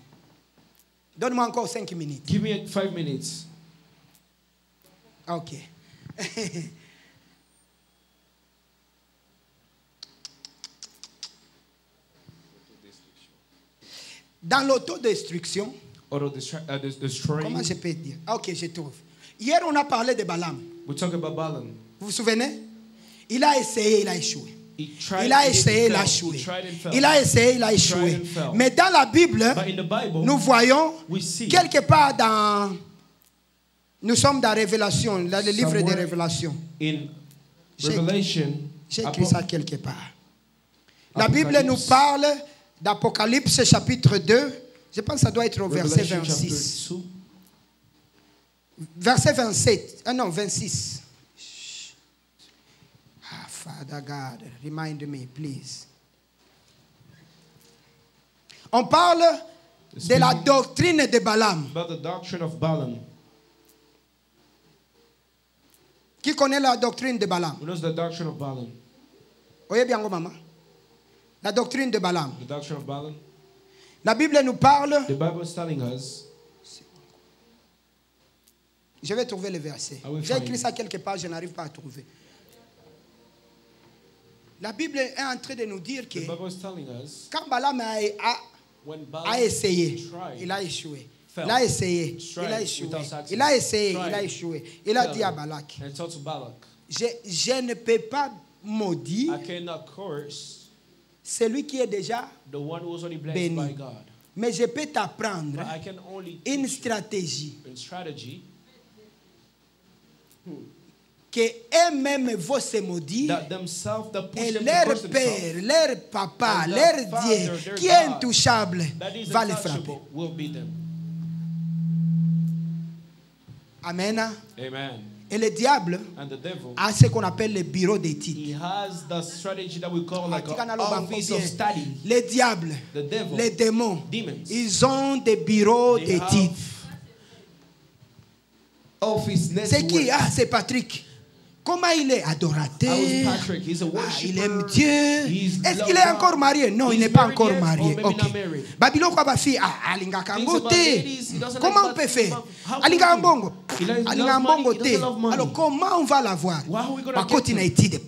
Donne-moi encore 5 minutes. Give me 5 minutes. Ok. Dans l'autodestruction, Destroying. comment je peux dire? Ah, ok, je trouve. Hier, on a parlé de Balaam. We talk about Balaam. Vous vous souvenez? Il a essayé, il a échoué. He tried, Il a he essayé, il a fell. échoué. He tried and fell. Il a essayé, il a échoué. and fell. Mais dans la Bible, But in the Bible, nous voyons we see quelque part dans... Nous sommes dans Révélation, dans le livre de Somewhere Révélation. in J'ai- Revelation, J'ai écrit ça quelque part. La Apocalypse. Bible nous parle d'Apocalypse chapitre 2. Je pense que ça doit être au verset Revelation 26. chapter 2. Verset 27. Ah non, 26. Ah, Father God, remind me, please. On parle de la doctrine de Balaam. About the doctrine of Balaam. Qui connaît la doctrine de Balaam? Who knows the doctrine of Balaam? Oyez bien, maman. La doctrine de Balaam. The doctrine of Balaam. La Bible nous parle. The Bible is telling us. Je vais trouver le verset. I will J'ai find écrit it. ça quelque part, je n'arrive pas à trouver. La Bible est en train de nous dire que The Bible is telling us quand Balaam when a Balaam essayé, tried, il a échoué. fell, Il a essayé, tried il a échoué. without success, Il a essayé, tried, il a échoué. Il a fell, dit à Balak, and told to Balak, je ne peux pas maudire I cannot curse celui qui est déjà, the one who was already blessed béni. by God, mais je peux t'apprendre but I can only une teach you stratégie in strategy que eux-mêmes vont se maudire. that themselves, that push Et them to leur curse père, themselves, leur papa, And leur their Dieu, father, their qui est God, intouchable, that is va les frapper. untouchable, will be them. Amen. Amen. Et le diable And the devil, a ce qu'on appelle le bureau d'études. he has the strategy that we call like Atika an na loba office bien. of study. Les diables, The devil, les démons, demons, ils ont des bureaux they d'études. have office C'est qui? network. Ah, c'est Patrick. Comment il est adorateur? How's Patrick? He's a Ah, worshiper. il aime Dieu. He's Est-ce love qu'il est God. encore marié? Non, il He's n'est pas married encore yet, marié. or maybe Ok. not married. Babylon quoi bafi? Ah, alinga Things kango about te. ladies, he doesn't Comment like on peut that. faire? How Alinga can we do? mbongo. He loves Alinga money, mbongo he te. doesn't love money. Alors comment on va l'avoir? How are we gonna Par get contre, il a him? étudié.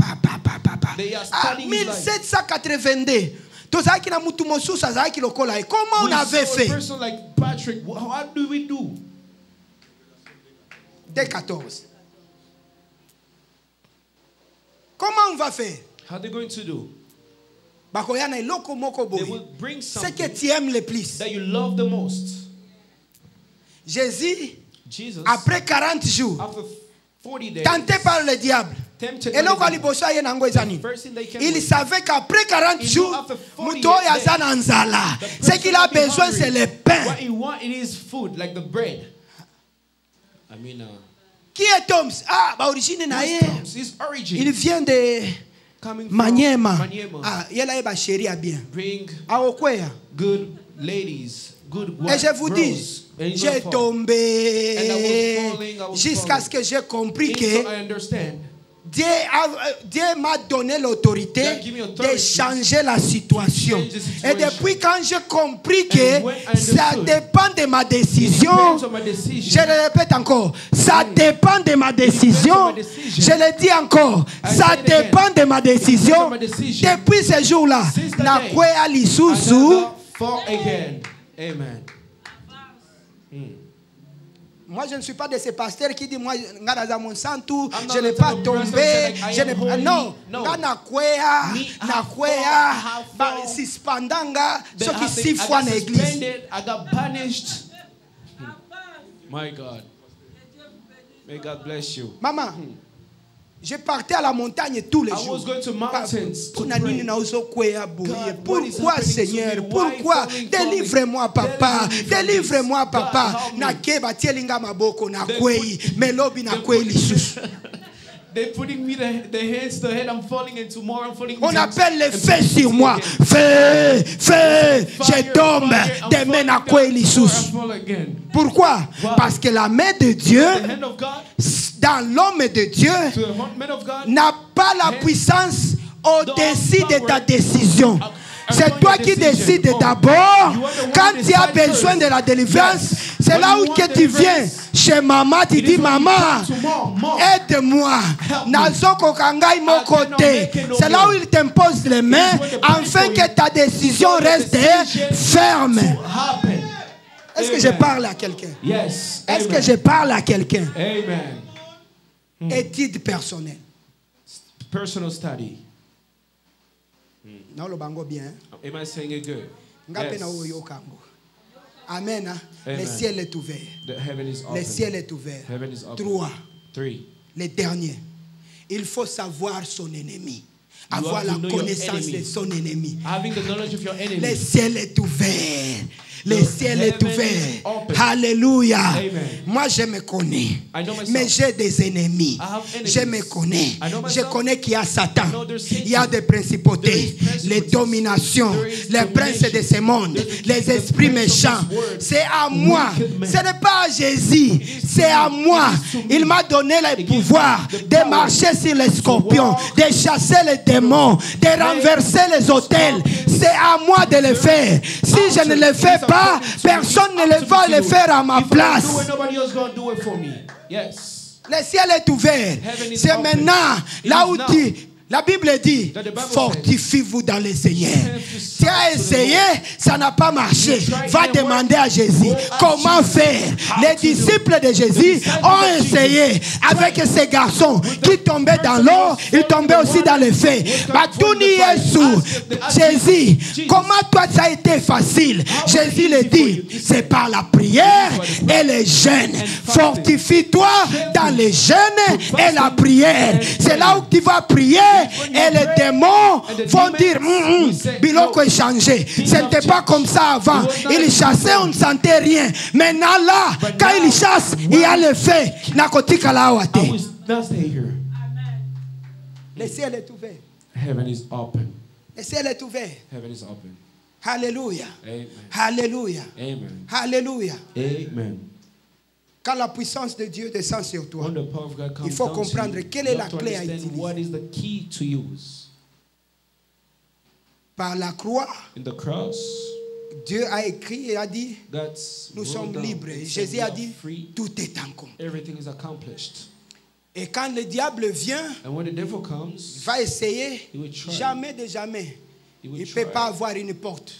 They are Ah, studying his life. 1782. tozalaki na mutu mosusu azalaki lokola ye. Comment on We avait saw a fait? person like Patrick. What do we do? Dès 14. Comment on va faire? How are they going to do? Bakoya na eloko moko They boye. will bring Ce que something tu aimes le plus. that you love the most. Jésus, Jesus, après 40 jours, after 40 days, tenté par le diable. tempted eloko by the devil, aliboso aye nango eza nini? first thing they came Il with, savait qu'après 40 He knew jours, after 40 muto oyo aza days, na nzala. the Ce qu'il a person will be besoin, hungry. c'est le pain. What he wants, it is food, like the bread. I mean, Qui est Toms? Ah, ba origine na ye. his origin Il vient de coming from Maniema. Maniema. Ah, yela ye ba chérie a bien. Bring Aokwea. good ladies, good Et wives, je vous dis, girls. And he's j'ai gonna fall. tombé And I was jusqu'à falling. ce que j'ai compris Until que I understand. Dieu m'a donné l'autorité God give me authority de changer la situation. to change the situation. Et depuis quand j'ai compris que And when I ça understood, dépend de ma It décision, depends on my je decision. le répète encore, ça dépend de ma décision. my decision. Je le dis encore, I ça say it again. dépend de ma décision. on my decision. Depuis ce jour-là, Since that na day, kwea I lisusu. never fall again. Amen. Moi, je ne suis pas de ces pasteurs qui disent, moi, ngadaza monsantu, I'm not je n'ai the pas type of person tombé, that say, like, I je am n'ai pas. holy. Non, No. nga na kwea, Me, I na have kwea, fall, I ba have fall. sispandanga, They soki have been- 6 fois I na got église. suspended, I got punished. My God. May God bless you. Maman, je partais à la montagne tous les I jours. was going to mountains to Pourquoi, what is Seigneur? happening to me? Pourquoi? Why is Délivre-moi, papa. Deliver me from Délivre-moi, this. papa. God, help me. Nakeba tielinga maboko na kwei. Melobi na kwei lisusu. They're putting me the hands to the head. I'm falling into more. I'm falling into On appelle le feu sur moi. Feu, feu. Je tombe. Demain na kwei lisusu. Pourquoi? Parce que la main de Dieu, The hand of God dans l'homme de Dieu, to the man of God. n'a pas la puissance au-dessus de ta décision. C'est toi qui décides d'abord. Quand tu as besoin de la délivrance, c'est là où que tu viens. Chez maman, tu dis, maman, aide-moi. Nazoko kangai mon côté. C'est là où il t'impose les mains afin que ta décision reste ferme. Est-ce que je parle à quelqu'un? Yes. Est-ce que je parle à quelqu'un? Amen. Étude personnelle. Personal study. Non, le bango bien. Am I saying it good? Ngape na Yes. oyo kango. Amen. Hein? Amen. Le ciel est ouvert. The heaven is Le open. ciel est ouvert. Heaven is open. 3. 3. Le dernier. Il faut savoir son ennemi. You Avoir have la to know your connaissance enemy. de son ennemi. Having the knowledge of your Le enemy. ciel est ouvert. Le The ciel est heaven is ouvert. open. Alléluia. Amen. Moi, je me connais. I know myself. Mais j'ai des ennemis. I have enemies. Je me connais. I know Je myself. connais qu'il y a Satan. I know there's Satan. Il y a des principautés, There is principalities. les dominations, There is les princes de domination. ce monde, There's the les king, the esprits prince of méchants. this world. C'est à moi. Wicked men. Ce n'est pas à Jésus. C'est à moi. It is to me. Il m'a donné le It gives pouvoir me the de power marcher sur les scorpions, walk de chasser les démons, de renverser les autels. C'est à moi de le faire. Si je ne le fais pas, personne ne va le faire à ma place. Nobody else gonna do it for me. Yes. Le ciel est ouvert. Heaven is C'est open. maintenant, là It où is now. tu... La Bible dit, That the Bible fortifiez-vous dans le Seigneur. says, Tu as essayé, ça n'a pas marché. You tried Va it, demander à Jésus Go ask comment Jesus faire. how Les to do. disciples de Jésus disciples ont of Jesus essayé avec ces garçons qui tombaient dans l'eau, ils tombaient aussi dans le feu. Batuni Jésus, comment toi ça a été facile? Jésus le dit, c'est par la prière et le jeûne. Fortifie-toi dans le jeûne et la prière. C'est là où tu vas prier et les démons vont dire biloko est changé. Ce n'était pas comme ça avant. Ils chassaient, on ne sentait rien. Maintenant là, quand ils chassent, il y a le feu. Nakotika la I wate. will not stay here. Le ciel est ouvert. Heaven is open. Le ciel est ouvert. Heaven is open. Alléluia. Amen. Alléluia. Amen. Alléluia. Amen. Quand la puissance de Dieu descend sur toi, When the power of God comes il faut down to comprendre you, quelle est you la have to clé à understand utiliser. what is the key to use. par la croix, In the cross, Dieu a écrit et a dit, God's nous wrote sommes down. libres. He said Jésus we a are dit, free. tout est en compte. Everything is accomplished. Et quand le diable vient, And when the devil il comes, va essayer, he will try. jamais de jamais, He will il ne peut try. pas avoir une porte.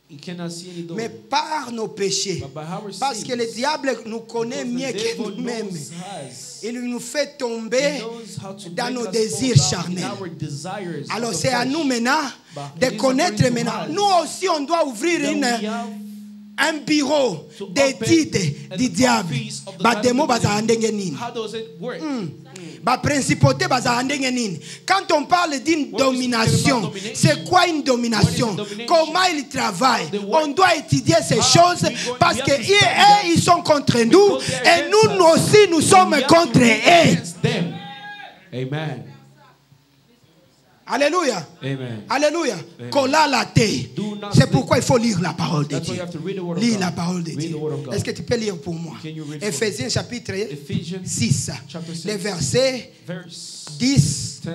He cannot see any door. Mais par nos péchés, But by our parce sins, que le diable nous connaît because mieux the que devil nous-mêmes, knows us. il nous fait He tomber knows how to dans make nos us désirs fall down in charnels. our desires of Alors the c'est à flesh. nous maintenant But de it is connaître according to maintenant. us Nous aussi, on doit ouvrir that we have un bureau to d'études open du an diable. office of the Bademo devil. bazala ndenge nini. How does it work? Principauté bazala ndenge nini. Quand on parle d'une domination, c'est quoi une domination? Comment il travaille? On doit étudier ces choses parce que ils sont contre nous et nous aussi nous sommes contre eux. Against them. Amen. Alléluia. Amen. Alléluia. Amen. Kola la te. Do not C'est sleep. pourquoi il faut lire la parole de That's why Dieu. you have to read the word of Lis God. la parole de Read Dieu. the word of God. Est-ce que tu peux lire pour moi? Can you read for Éphésiens chapitre Ephesians 6, chapter 6, les versets verse 10 10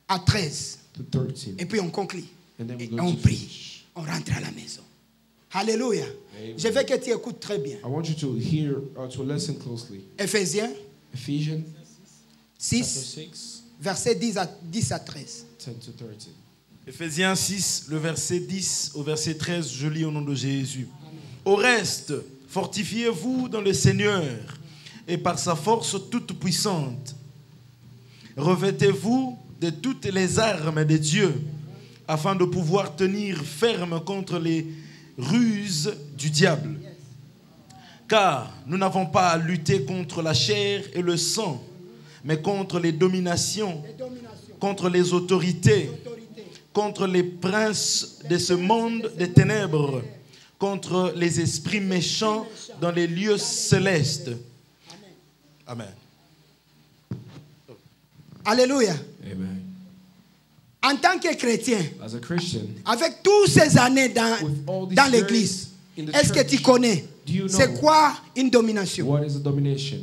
à 13. to 13. Et puis on conclut. And then Et we're going on to prie. finish. On rentre à la maison. Alléluia. Amen. Je veux que tu écoutes très bien. I want you to hear or to listen closely. Éphésiens Ephesians 6, chapter 6, versets 10 à 13. 10 to 13. Éphésiens 6, le verset 10 au verset 13, je lis au nom de Jésus. Au reste, fortifiez-vous dans le Seigneur et par sa force toute puissante. Revêtez-vous de toutes les armes de Dieu afin de pouvoir tenir ferme contre les ruses du diable. Car nous n'avons pas à lutter contre la chair et le sang, mais contre les dominations, contre les autorités, contre les princes de ce monde des ténèbres, contre les esprits méchants dans les lieux célestes. Amen. Alléluia. Amen. En tant que chrétien, As a Christian, avec toutes ces années dans all these l'église, years in the est-ce que tu church, connais do you know c'est quoi une domination? what is a domination?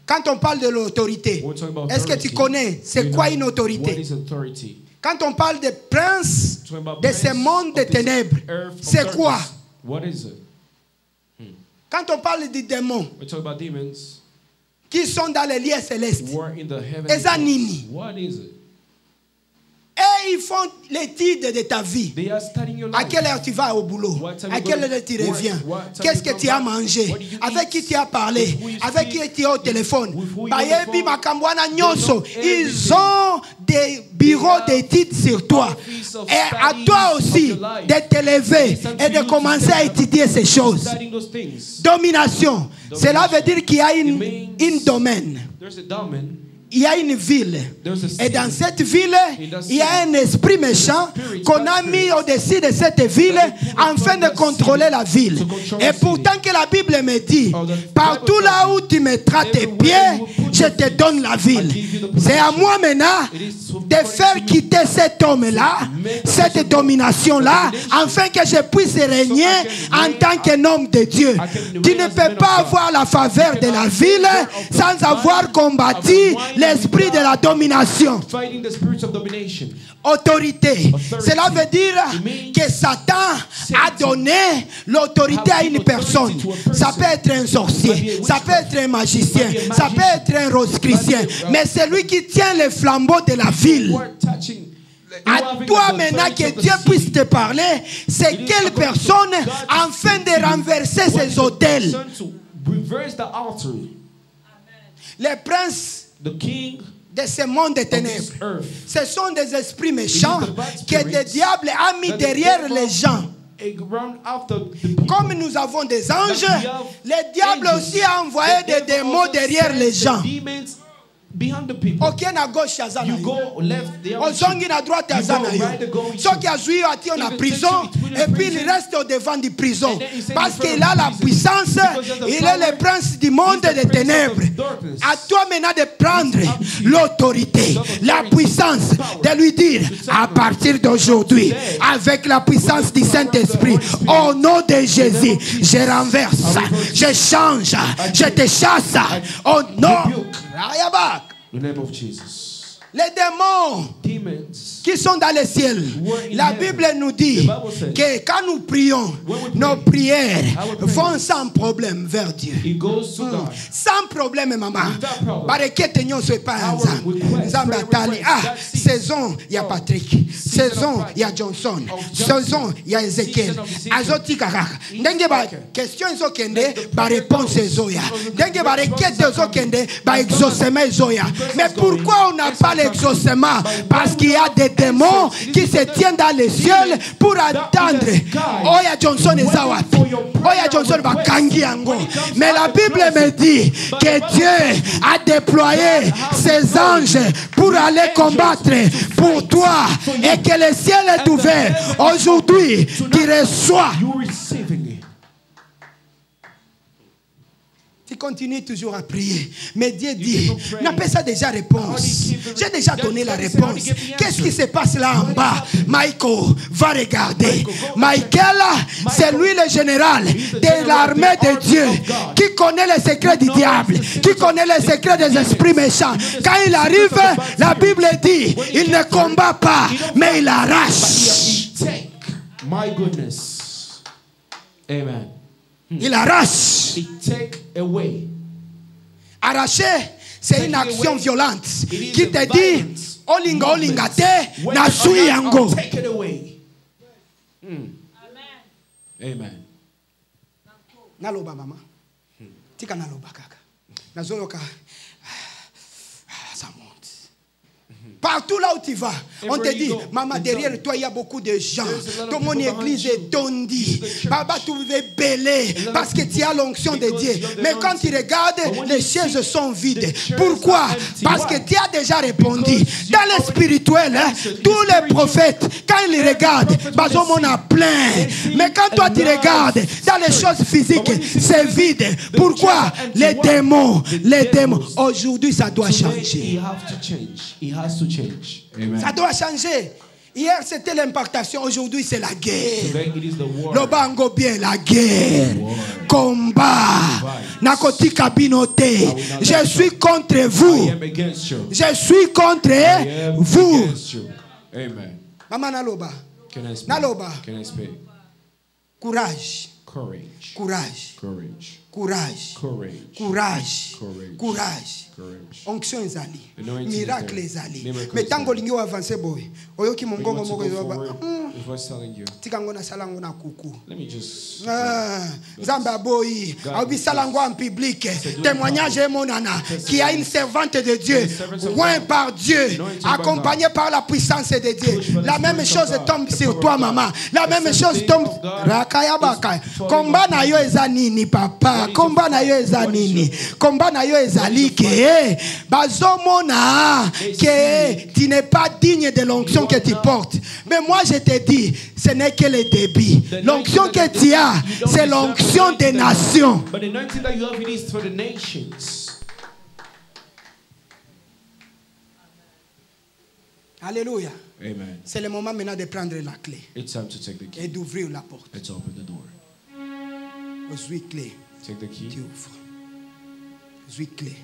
Quand on parle de l'autorité, When we talk about est-ce que tu authority, connais do c'est you quoi know une what autorité? is authority? Quand on parle de prince Talking about de ce prince monde de of this ténèbres, earth of c'est quoi? darkness. What is it? Quand on parle des démons We talk about demons qui sont dans les lieux célestes, who are in the heavenly Eza places. nini? What is it? et ils font l'étude de ta vie. They are studying your À life. quelle heure tu vas au boulot? What time À you quelle go to heure tu work? reviens? What time Qu'est-ce you que come tu as back? mangé? What did you Avec eat? qui tu as parlé? With who you Avec qui speak? tu es au téléphone? With who you Bayebi on the phone? Makambwana They Nyonso. know Ils everything. ont des bureaux They have d'études sur toi. office of Et à studies toi of aussi your life. de t'élever It's time et for de you to commencer à stand up, étudier ces choses. Studying those things. Domination. Cela veut dire qu'il y a It means une domaine. There's a domain. Il y a une ville. There's a Et city. dans cette ville, In that il y a city, un esprit méchant spirit, qu'on a bad mis spirit, au-dessus de cette ville that they put afin upon de that contrôler city, la ville. to control Et the pourtant city. que la Bible me dit, Oh, the Bible partout là tells où tu mettras tes everywhere pieds, you put je your te feet, donne la ville. I give you the C'est à possession. moi maintenant It is de faire quitter cet homme-là, cette domination-là, afin que je puisse régner en tant qu'un homme de Dieu. Tu ne peux pas avoir la faveur de la ville sans avoir combattu l'esprit de la domination. Fighting the spirits of domination. Autorité. Cela veut dire que Satan a donné l'autorité à une personne. Ça peut être un sorcier, ça peut être un magicien, ça peut être un rose-chrétien. Mais c'est lui qui tient le flambeau de la ville. Who are touching. À toi maintenant que Dieu puisse te parler, c'est quelle personne afin de renverser ces hôtels. To reverse the altar. Les princes The king de ce monde de of this ténèbres, earth. ce sont des esprits méchants que le diable a mis derrière les gens. Run after the people. Comme nous avons des anges, le diable aussi a envoyé des démons derrière les gens. Demons behind the people. Aucun à gauche aza na You yo. go left, they are with Ozongi you. na droite You aza go na yo. right, they go with Soki you. azui ati en If it prison takes you, it et will puis il prison. reste au devant du prison. And then you say Parce in front qu'il of a la prison. puissance, Because he has the il est power. le prince du monde He's the des prince of ténèbres. darkness. À toi maintenant de prendre It's up to you. l'autorité, la puissance, de lui dire à partir d'aujourd'hui, avec la puissance du Saint-Esprit, au nom de Jésus, je renverse, je change, je te chasse, au nom. Ayabak. In the name of Jesus. Les démons Demons. qui sont dans le ciel, la Bible nous dit que quand nous prions, nos prières vont sans problème vers Dieu. It goes to God. Sans problème, maman. Without problem. Barekete nyonso epai ya Nzambe. Nzambe atali. Ah, saison ya Patrick. Saison ya Johnson. Saison ya Ezekiel. Azotika kaka. Ndenge ba question ezokende, ba réponse ezoya. Ndenge ba requête ezokende, ba exaucement ezoya. Mais pourquoi on n'a pas l'exaucement? Parce qu'il y a des démons qui se tiennent dans les cieux pour attendre. Oya Johnson ezawapi. Oya Johnson bakangi yango. Mais la Bible me dit que Dieu a déployé ses anges pour aller combattre pour toi et que le ciel est ouvert. Aujourd'hui, tu reçois. You receiving it. Tu continues toujours à prier. Mais Dieu dit, n'a pas ça déjà réponse. J'ai déjà donné la réponse. Qu'est-ce qui se passe là en bas? Michael, va regarder. Michael, c'est lui le général de l'armée de Dieu qui connaît les secrets du diable, qui connaît les secrets des esprits méchants. Quand il arrive, la Bible dit, il ne combat pas, mais il arrache. Take. My goodness. Amen. Il arrache. It take away. Arracher, c'est une action violente qui te dit, olinga olinga te, na sui yango. Take it away. Amen. Naloba mama. Tika naloba kaka. Nazoyoka. Ça monte. Partout là où tu vas, on te dit, maman, derrière toi, il y a beaucoup de gens. Dans mon église est tondi. Baba, tu veux belé parce que tu as l'onction de Dieu. Mais quand tu regardes, les chaises sont vides. Pourquoi? Parce que tu as déjà répondu. Dans le spirituel, hein, tous les prophètes, quand ils regardent, on a plein. Mais quand toi tu regardes, dans les choses physiques, c'est vide. Pourquoi? Les démons. Aujourd'hui, ça doit changer. Ça doit changer. Hier, c'était l'impactation. Aujourd'hui, c'est la guerre. Le bango bien, la guerre. Combat. Nakoti kabinote. Je suis contre vous. Je suis contre vous. Amen. Maman Naloba. Can I speak? Naloba. Can I speak? Courage. Courage. Courage. Courage. Courage. Courage. Courage. Courage. Courage. Courage. Onction ezali. Anointing Miracle is there. ezali. Miracles Mais tango is there. lingi wa avance boy. Oyoki When you mongongo want to moko go yoba. forward, if I was telling you, Tikango na salango na kuku. let me just. Zamba boy. Obi salango en public. Témoignage monana. Qui a une servante de Dieu. Oint par Dieu. Accompagnée par la puissance de Dieu. La même chose tombe sur toi maman. La même chose tombe. Rakaya bakaya. Komba na yo ezanini papa. Komba na yo ezanini. Komba na yo ezali ke. Bazomona que tu n'es pas digne de l'onction que tu portes. Mais moi je te dis, ce n'est que le début. L'onction que tu as, c'est l'onction des nations. But the anointing that you have, it is for the nations. Alléluia. Amen. C'est le moment maintenant de prendre la clé It's time to take the et key. d'ouvrir la porte. Let's open the door. Suis clé. Take the Tu key. ouvres. Suis clé.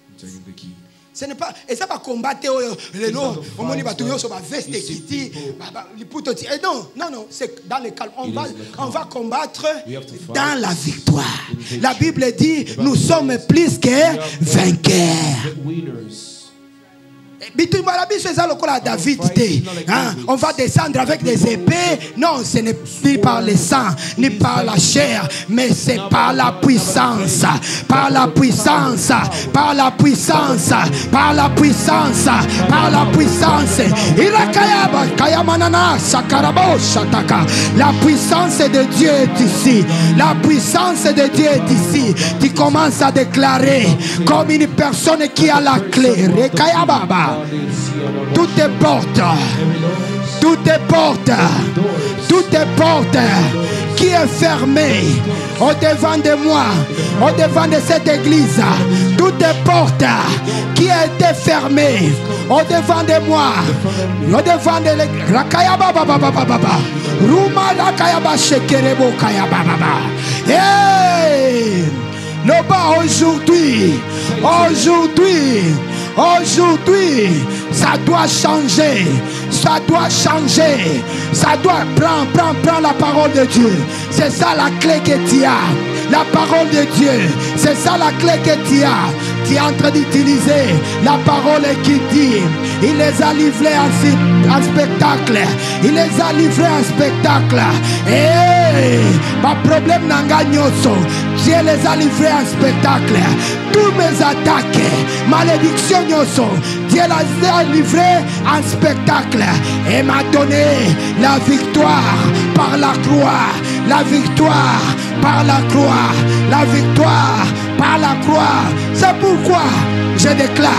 I'm taking the key. Ce n'est pas, et ça va combattre le nom. On m'a dit bah tu es sur ma veste qui dit, et non, c'est dans le calme. On va combattre dans la victoire. La Bible dit, nous sommes plus que vainqueurs. The winners. David dit, on va descendre avec des épées. Non, ce n'est ni par le sang, ni par la chair, mais c'est par la puissance. Par la puissance. Par la puissance. Par la puissance. Par la puissance. La puissance de Dieu est ici. La puissance de Dieu est ici. Tu commences à déclarer comme une personne qui a la clé. Toutes les portes, toutes les portes, toutes les portes qui est fermée au devant de moi, au devant de cette église, toutes les portes qui étaient fermées au devant de moi, au devant de l'église. Rakayaba baba baba baba, Ruma rakayaba shekerebo kayaba baba. Hey, Loba aujourd'hui, ça doit changer. Ça doit changer. Ça doit prendre la parole de Dieu. C'est ça la clé que tu as. La parole de Dieu. C'est ça la clé que tu as. Tu es en train d'utiliser la parole qui dit. Il les a livrés en spectacle. Il les a livrés en spectacle. Et pas problème n'engagnoso. Dieu les a livrés en spectacle. Tous mes attaques, malédictions, Dieu les a livrés en spectacle et m'a donné la victoire par la croix. La victoire par la croix. La victoire par la croix. C'est pourquoi je déclare,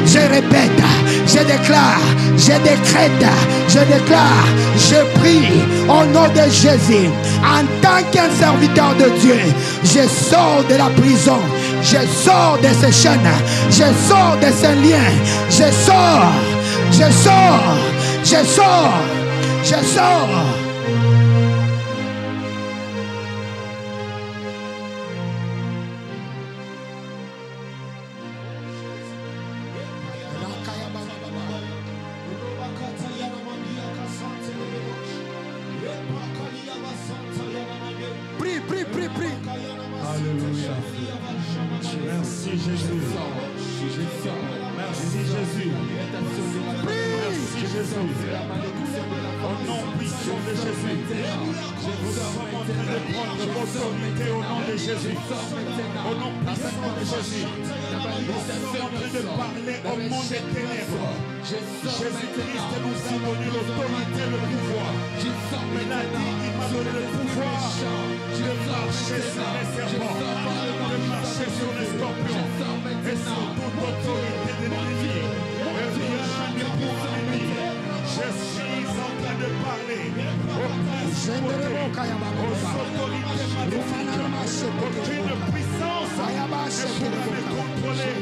je répète, je déclare, je décrète, je déclare, je prie au nom de Jésus. En tant qu'un serviteur de Dieu, je sors de la prison, je sors de ces chaînes, je sors de ces liens, je sors, je sors, je sors, je sors. Prie. Alléluia. Merci Jésus. Merci Jésus. Merci Jésus. Au nom puissant de Jésus. Nous sommes en train de prendre l'autorité au nom de Jésus. Au nom puissant de Jésus. train de parler au monde des ténèbres. Jésus-Christ nous a donné l'autorité et le pouvoir. Il a dit, il m'a donné le pouvoir de marcher sur les serpents, de marcher sur les scorpions et sur toute autorité de l'ennemi. Et rien ne pourra m'aider. Je suis en train de parler aux principautés, aux autorités maléfiques. Aucune puissance ne pourra me contrôler.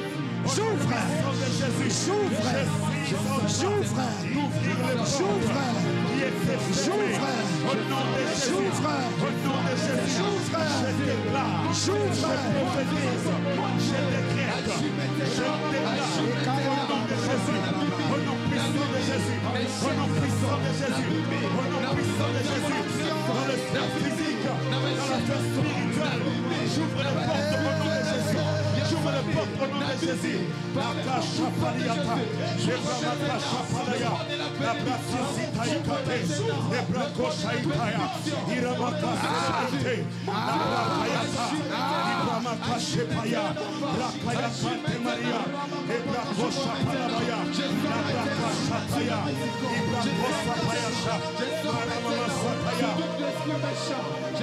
J'ouvre, j'ouvre, j'ouvre, j'ouvre, j'ouvre, au nom de Jésus, au nom de Jésus, j'ouvre, je déclare, j'ouvre, je prophétise, je décrète, je déclare, au nom de Jésus, au nom puissant de Jésus, au nom puissant de Jésus, au nom puissant de Jésus, dans le sphère physique, dans la sphère spirituelle, j'ouvre les portes au nom de Jésus, j'ouvre les portes au nom de Jésus. Bakasha Paliata, Ebrakasha Palaya, Abrakosita Ikate, Ebrakosha Ikaya, Iramakasha, Abrakayata, Ibramakasha Paya, Rakayakante Maria, Ebrakosha Palaya, Abrakasha Paya, Ibrakosa Payasha, Maramasa Paya,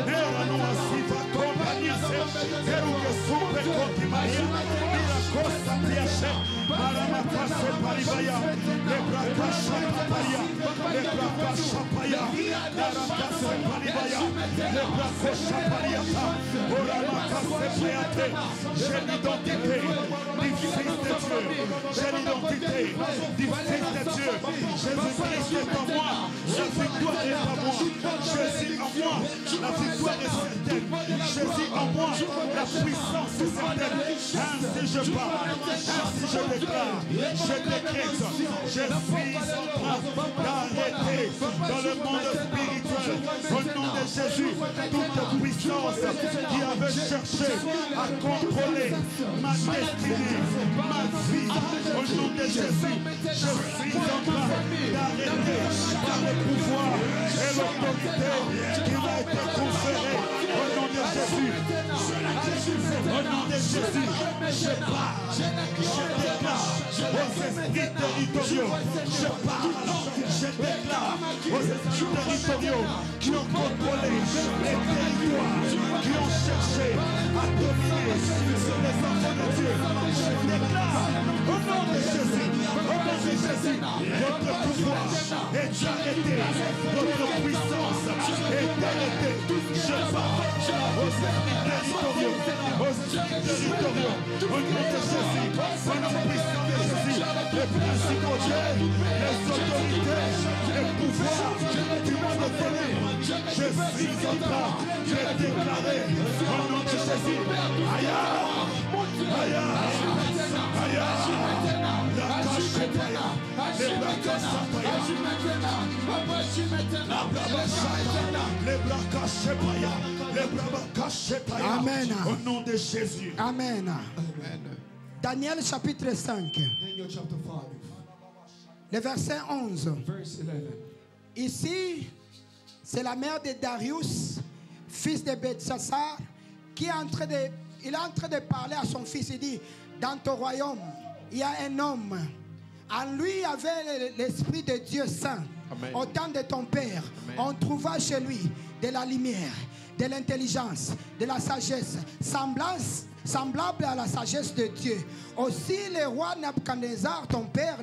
Nera Noa Siva Compagnice, Eruke Super Conti Maria, Miracosa Piache, Maramatase Paribaya, Ebrakasha Papaya, Ebrakasha Paya, Narakase Paribaya, Ebrakosha Pariata, Oramakase Payate, j'ai l'identité du Fils de Dieu, j'ai l'identité du Fils de Dieu, Jésus-Christ est en moi, la victoire est en moi, Jésus en moi, la victoire est certaine, Jésus en moi, la puissance est certaine, ainsi je parle, ainsi je déclare, je décrète, je suis en train d'arrêter dans le monde spirituel, au nom de Jésus, toute puissance qui avait cherché à contrôler ma destinée, ma vie, au nom de Jésus, je suis en train d'arrêter par le pouvoir et l'autorité qui m'a été conférée, au nom de Jésus, au nom de Jésus, je parle, je déclare aux esprits territoriaux, je parle, je déclare aux esprits territoriaux qui ont contrôlé les territoires, qui ont cherché à dominer sur les enfants de Dieu. Je déclare au nom de Jésus, votre pouvoir est arrêté, votre puissance est arrêtée. Je parle aux esprits territoriaux, au nom de Jésus, au nom puissant de Jésus, les principautés, les autorités, les pouvoirs du monde ténèbres. Je suis en train de déclarer au nom de Jésus. Aïe, aïe, aïe, la cache les braquas Amen. Au nom de Jésus. Amen. Daniel chapitre 5. Daniel chapter 5. Le verset 11. Verse 11. Ici, c'est la mère de Darius, fils de Belshazzar, qui est en train de parler à son fils. Il dit, dans ton royaume, il y a un homme. En lui, il y avait l'esprit de Dieu saint. Amen. Au temps de ton père, on trouva chez lui de la lumière, de l'intelligence, de la sagesse, semblable à la sagesse de Dieu. Aussi le roi Nabuchodonosor, ton père,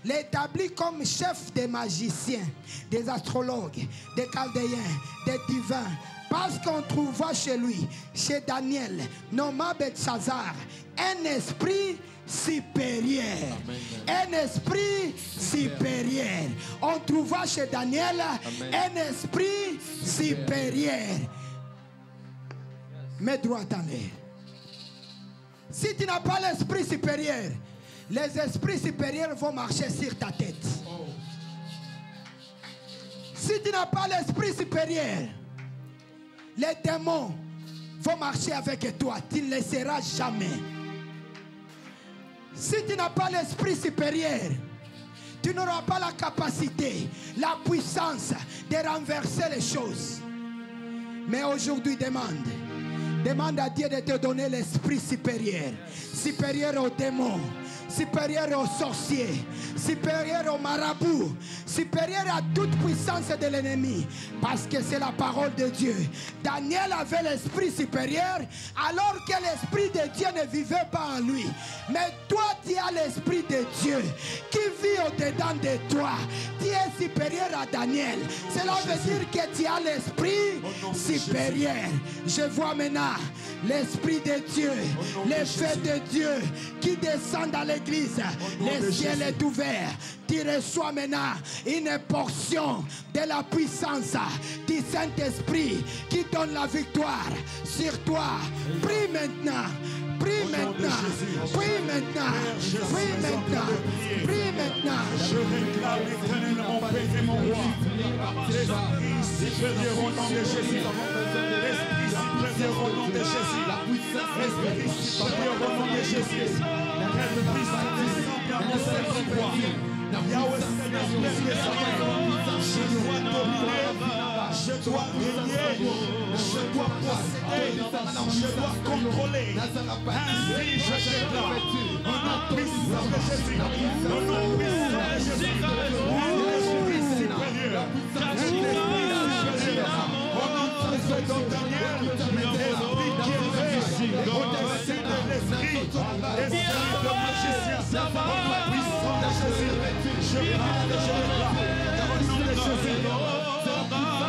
l'établit comme chef des magiciens, des astrologues, des chaldéens, des divins. Parce qu'on trouva chez lui, chez Daniel, nommé Belshazzar, un esprit supérieur. Un esprit supérieur. On trouva chez Daniel un esprit supérieur. Mets droit en l'air. Si tu n'as pas l'esprit supérieur, les esprits supérieurs vont marcher sur ta tête. Si tu n'as pas l'esprit supérieur, les démons vont marcher avec toi. Tu ne les seras jamais. Si tu n'as pas l'esprit supérieur, tu n'auras pas la capacité, la puissance de renverser les choses. Mais aujourd'hui, demande à Dieu de te donner l'esprit supérieur. supérieur aux démons, supérieur aux sorciers, supérieur aux marabouts, supérieur à toute puissance de l'ennemi, parce que c'est la parole de Dieu. Daniel avait l'esprit supérieur alors que l'esprit de Dieu ne vivait pas en lui. Mais toi, tu as l'esprit de Dieu qui vit au-dedans de toi. Tu es supérieur à Daniel. Cela veut dire que tu as l'esprit supérieur. Je vois maintenant l'esprit de Dieu, le feu de Dieu qui descend dans l'église. Le ciel est ouvert. Tu reçois maintenant une portion de la puissance du Saint-Esprit qui donne la victoire sur toi. Prie maintenant. Prie maintenant, prie maintenant, prie maintenant, prie maintenant. Je réclame l'éternel mon Père et mon roi. L'esprit supérieur au nom de Jésus. L'esprit supérieur au nom de Jésus. L'esprit supérieur au nom de Jésus. Quelle puissance descend dans cette voie. Yahweh Seigneur, je dois dominer, je dois régner, je dois posséder, je dois contrôler. Ainsi je déclare, au nom puissant de Jésus, au nom puissant de Jésus, l'esprit supérieur, au nom de Daniel, l'esprit qui règne, au-dessus de l'esprit de magicien, au nom puissant de Jésus. Je parle, je déclare, au nom de Jésus,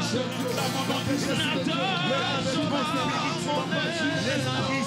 je déclare au nom de Jésus, le spirituel, l'esprit